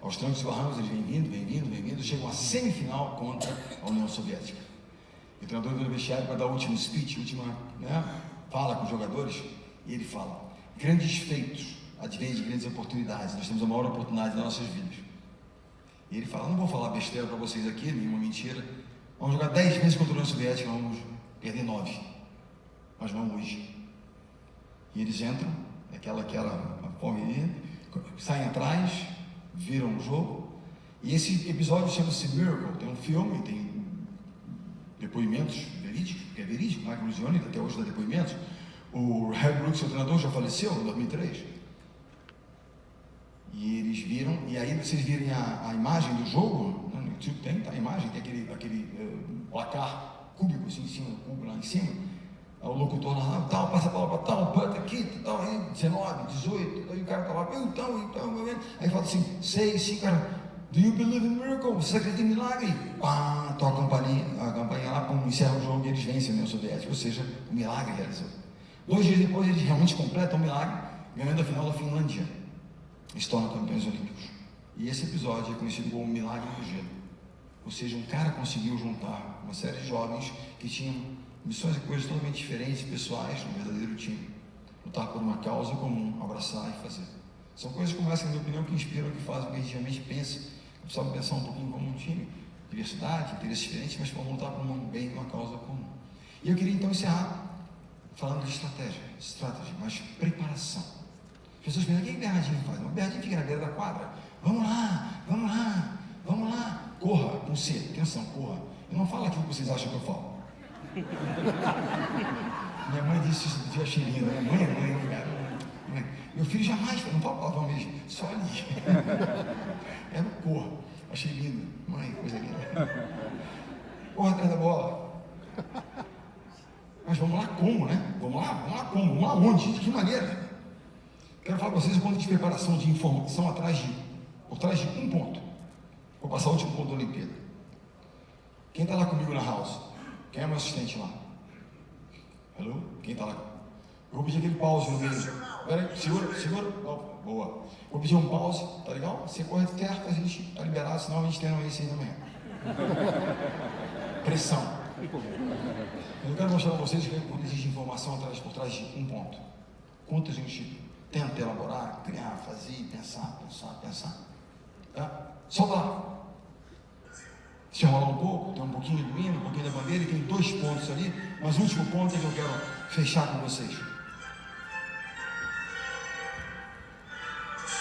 Aos trancos e barrancos, eles vêm vindo, chegam à semifinal contra a União Soviética. E o treinador do vestiário vai dar o último speech, fala com os jogadores, e ele fala: grandes feitos advêm de grandes oportunidades, nós temos a maior oportunidade das nossas vidas. E ele fala: não vou falar besteira para vocês aqui, nenhuma mentira, vamos jogar 10 vezes contra a União Soviética, vamos perder 9, mas vamos hoje. E eles entram, aquela fome, saem atrás, viram o jogo, e esse episódio chama-se Miracle. Tem um filme, tem depoimentos verídicos, que é verídico, Michael Luciano até hoje dá depoimentos. O Harry Brooks, seu treinador, já faleceu em 2003. E eles viram, e aí vocês virem a imagem do jogo, no YouTube tem a imagem, tem aquele placar cúbico assim em cima, cubo lá em cima. O locutor lá, tal, passa a bola para tal, bota aqui, tal, aí, 19, 18, aí o cara tá lá, então, aí fala assim, sei, sim, cara, do you believe in miracle? Você acredita em milagre? Pá, toca a campainha lá, pum, encerra o jogo e eles vencem a União Soviética, ou seja, o milagre realizou. 2 dias depois eles realmente completam o milagre, ganhando a final da Finlândia. Eles se tornam campeões olímpicos. E esse episódio é conhecido como o milagre do gelo. Ou seja, um cara conseguiu juntar uma série de jovens que tinham missões e coisas totalmente diferentes, pessoais, no verdadeiro time. Lutar por uma causa comum, abraçar e fazer. São coisas como essa, na minha opinião, que inspiram, que fazem com que a gente realmente pense. Precisamos pensar um pouquinho como um time. Diversidade, interesses diferentes, mas vamos lutar por um bem, uma causa comum. E eu queria então encerrar falando de estratégia, mas preparação. As pessoas pensam, o que o Bernardinho faz? O Bernardinho fica na beira da quadra. Vamos lá. Corra, com C, atenção, corra. Eu não falo aquilo que vocês acham que eu falo. Minha mãe disse isso, eu achei lindo. Minha mãe, cara. Mãe, meu filho jamais, não fala palavrão mesmo, só ali. É no corpo. Achei lindo. Mãe, coisa linda. Corre atrás da bola. Mas vamos lá como, né? Vamos lá como? Vamos lá onde? De que maneira? Quero falar para vocês o ponto de preparação de informação por trás de um ponto. Vou passar o último ponto da Olimpíada. Quem está lá comigo na house? Quem é meu assistente lá? Hello? Quem está lá? Eu vou pedir aquele pause no meio. Espera aí, segura. Oh, boa. Vou pedir um pause, tá legal? Você corre certo, a gente está liberado, senão a gente tem esse aí também. Pressão. Eu quero mostrar para vocês que existe informação por trás de um ponto. Quanto a gente tenta elaborar, criar, fazer, pensar. Tá? Solta lá. Se enrolar um pouco, tem um pouquinho do hino, um pouquinho da bandeira, e tem 2 pontos ali, mas o último ponto é que eu quero fechar com vocês.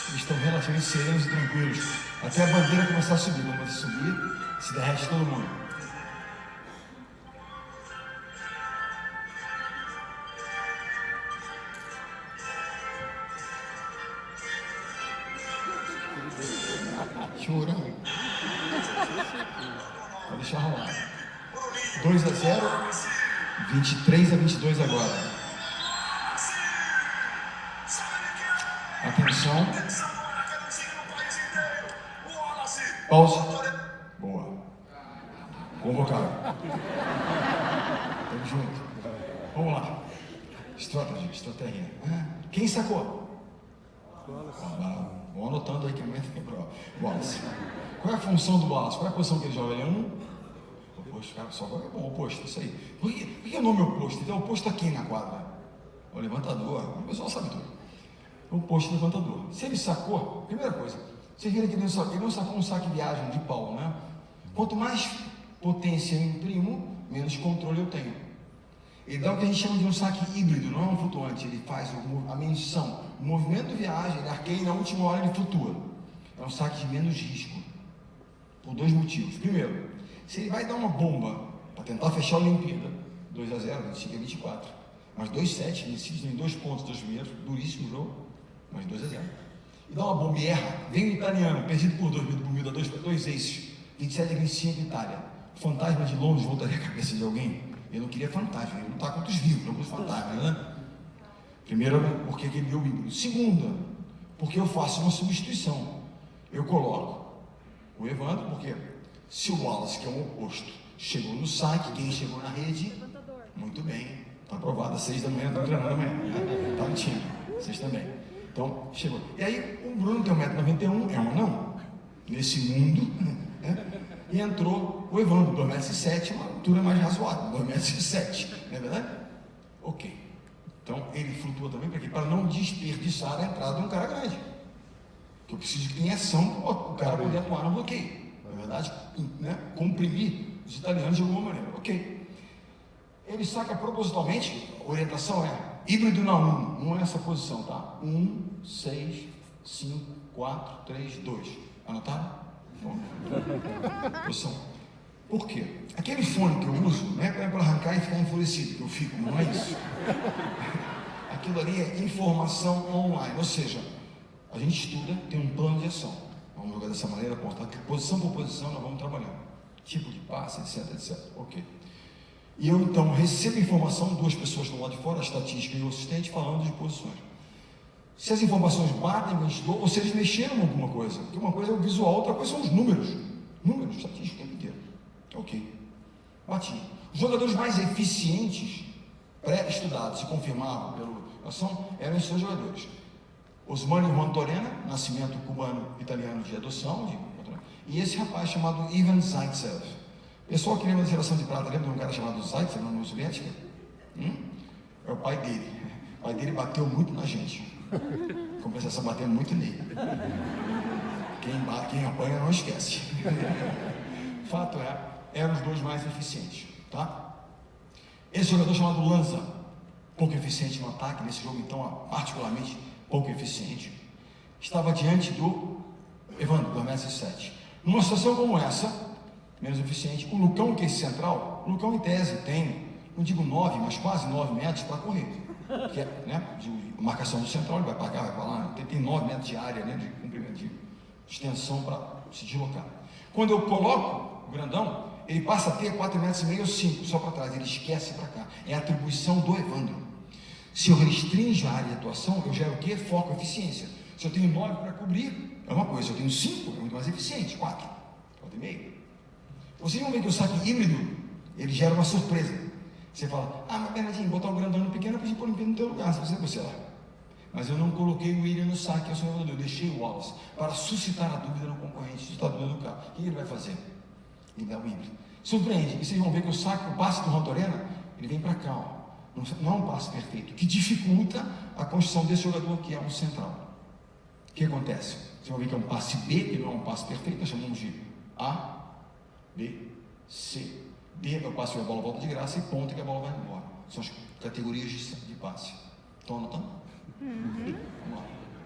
Eles estão relativamente serenos e tranquilos, até a bandeira começar a subir. Quando você subir, se derrete todo mundo. Chorando. Vou deixar rolar. 2-0, 23-22 agora. Atenção. Pause. Boa. Convocado. Tamo junto. Vamos lá. Estratégia. Quem sacou? Vão anotando aí que a meta tem prova. Wallace. Qual é a função do Wallace? Qual é a posição que ele joga? Ele é um oposto, cara, só é bom, oposto, isso aí. Por que é o nome oposto? Então, oposto a quem na quadra? O levantador. O pessoal sabe tudo. O oposto levantador. Se ele sacou, primeira coisa, vocês viram que ele não sacou um saque de viagem de Paulo, né? Quanto mais potência eu imprimo, menos controle eu tenho. Ele dá o que a gente chama de um saque híbrido, não é um flutuante, ele faz a menção. O movimento viaja, ele arqueia e na última hora ele flutua. É um saque de menos risco. Por 2 motivos. Primeiro, se ele vai dar uma bomba para tentar fechar a Olimpíada, 2-0, 25-24, mas 2-7, decide em 2 pontos dos primeiros, duríssimo jogo, mas 2-0. E dá uma bomba e erra, vem o italiano, perdido por 2 aces, 27-25 Itália. O fantasma de Londres voltaria a cabeça de alguém? Eu não queria fantasma, eu lutar contra os vivos, não contra os fantasmas, né? Primeiro, porque ele deu o híbrido. Segunda, porque eu faço uma substituição. Eu coloco o Evandro, porque se o Wallace, que é o oposto, chegou no saque, quem chegou na rede, muito bem, está aprovado às 6 da manhã, estou treinando amanhã, está no time, vocês também. Então, chegou. E aí, o Bruno tem 1,91 m, é um anão, nesse mundo, né? E entrou o Evandro, 2,07 m, uma altura mais razoável, 2,07 m, não é verdade? Ok. Então, ele flutua também para quê? Para não desperdiçar a entrada de um cara grande. Que eu preciso que tenha ação para o cara poder atuar no bloqueio. Na verdade, né? Comprimir os italianos de alguma maneira. Ok. Ele saca propositalmente, a orientação é híbrido na 1, não é essa posição, tá? 1, 6, 5, 4, 3, 2. Anotaram? Bom. Posição. Por quê? Aquele fone que eu uso não é para arrancar e ficar enfurecido, que eu fico, não é isso. Aquilo ali é informação online, ou seja, a gente estuda, tem um plano de ação. Vamos jogar dessa maneira, apontar posição por posição, nós vamos trabalhando. Tipo de passe, etc. Ok. E eu então recebo informação, 2 pessoas estão lá de fora, a estatística e o assistente, falando de posições. Se as informações batem, ou se eles mexeram em alguma coisa, porque uma coisa é o visual, outra coisa são os números. Números, estatística o tempo inteiro. Ok. Bati. Os jogadores mais eficientes, pré-estudados e confirmados pela ação, eram esses jogadores. Osmani Juan Torena, nascimento cubano-italiano de adoção, e esse rapaz chamado Ivan Zaitsev. Pessoal que lembra da geração de prata, lembra de um cara chamado Zaitsev na União Soviética? É o pai dele. O pai dele bateu muito na gente. Em compensação, bateu muito nele. Quem apanha não esquece. Fato é, eram os 2 mais eficientes, tá? Esse jogador chamado Lanza, pouco eficiente no ataque, nesse jogo então particularmente pouco eficiente, estava diante do Evandro, 2,07 m. Numa situação como essa, menos eficiente, o Lucão, que é esse central, o Lucão em tese tem, não digo 9, mas quase 9 metros para correr. que é, né, de marcação do central, ele vai para cá, vai para lá, tem 9 metros de área, né, de comprimento, de extensão para se deslocar. Quando eu coloco o grandão, ele passa a ter 4,5 metros ou 5 só para trás, ele esquece para cá. É a atribuição do Evandro. Se eu restringo a área de atuação, eu gero o quê? Foco, eficiência. Se eu tenho 9 para cobrir, é uma coisa. Se eu tenho 5, é muito mais eficiente. 4,5. Vocês vão ver que o saque híbrido, ele gera uma surpresa. Você fala, mas Bernardinho, botar o grandão no pequeno, eu podia pôr no teu lugar, se você lá. Mas eu não coloquei o William no saque, eu deixei o Wallace, para suscitar a dúvida no concorrente, suscitar a dúvida do carro. O que ele vai fazer? Ele dá o híbrido. Surpreende, e vocês vão ver que o passe do Rantorena, ele vem para cá, ó. Não é um passe perfeito, que dificulta a construção desse jogador que é um central. O que acontece? Vocês vão ver que é um passe B, que não é um passe perfeito, nós chamamos de A, B, C. D é o passe que a bola volta de graça e ponta que a bola vai embora. São as categorias de passe. Estão anotando? Vamos lá.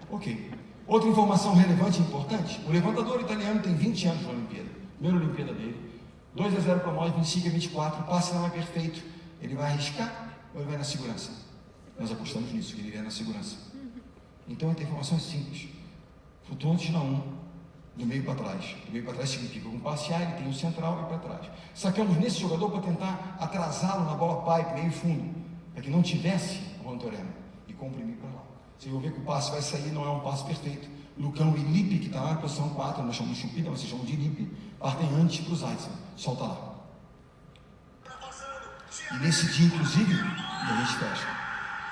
Ok. Outra informação relevante e importante: o levantador italiano tem 20 anos na Olimpíada. Primeira Olimpíada dele. 2-0 para nós, 25-24. O passe não é perfeito. Ele vai arriscar ou ele vai na segurança? Nós apostamos nisso, que ele vai na segurança. Então, a informação é simples. Flutuante na 1, do meio para trás. Do meio para trás significa um passe A, ele tem o central e para trás. Sacamos nesse jogador para tentar atrasá-lo na bola pipe, meio fundo, para que não tivesse o Rantorena e comprimir para lá. Vocês vão ver que o passe vai sair, não é um passe perfeito. Lucão e Lipe, que está na posição 4, nós chamamos de Chupida, vocês chamam de Lipe, partem antes para o Zaitsev. Solta lá. E nesse dia, inclusive, a gente fecha.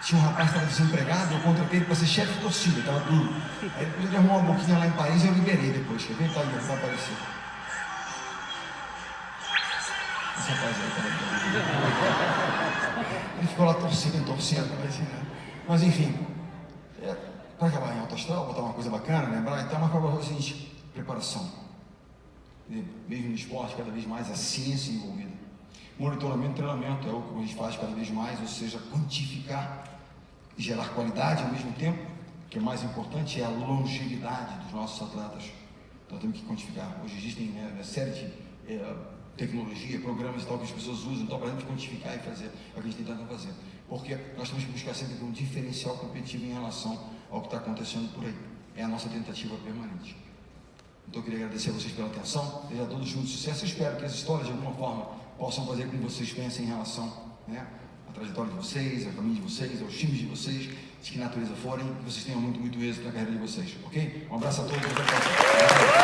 Tinha um rapaz que estava desempregado, eu contratei ele para ser chefe de torcida, estava duro. Aí depois ele arrumou uma boquinha lá em Paris e eu liberei depois. Quer ver? Tá aí, vai aparecer. Esse rapaz aí, ele ficou lá torcendo, mas enfim, para acabar em alto astral, botar uma coisa bacana, lembrar, então, mas para o seguinte: preparação. Mesmo no esporte, cada vez mais a ciência envolvida. Monitoramento e treinamento é o que a gente faz cada vez mais, ou seja, quantificar e gerar qualidade ao mesmo tempo. O que é mais importante é a longevidade dos nossos atletas. Então temos que quantificar. Hoje existem uma série de tecnologia, programas e tal que as pessoas usam, então para a gente quantificar e fazer é o que a gente está tentando fazer. Porque nós temos que buscar sempre um diferencial competitivo em relação ao que está acontecendo por aí. É a nossa tentativa permanente. Então eu queria agradecer a vocês pela atenção, desejar a todos juntos sucesso. Eu espero que as histórias de alguma forma possam fazer com que vocês pensem em relação, né, à trajetória de vocês, ao caminho de vocês, aos times de vocês, de que natureza forem, que vocês tenham muito, muito êxito na carreira de vocês, ok? Um abraço a todos.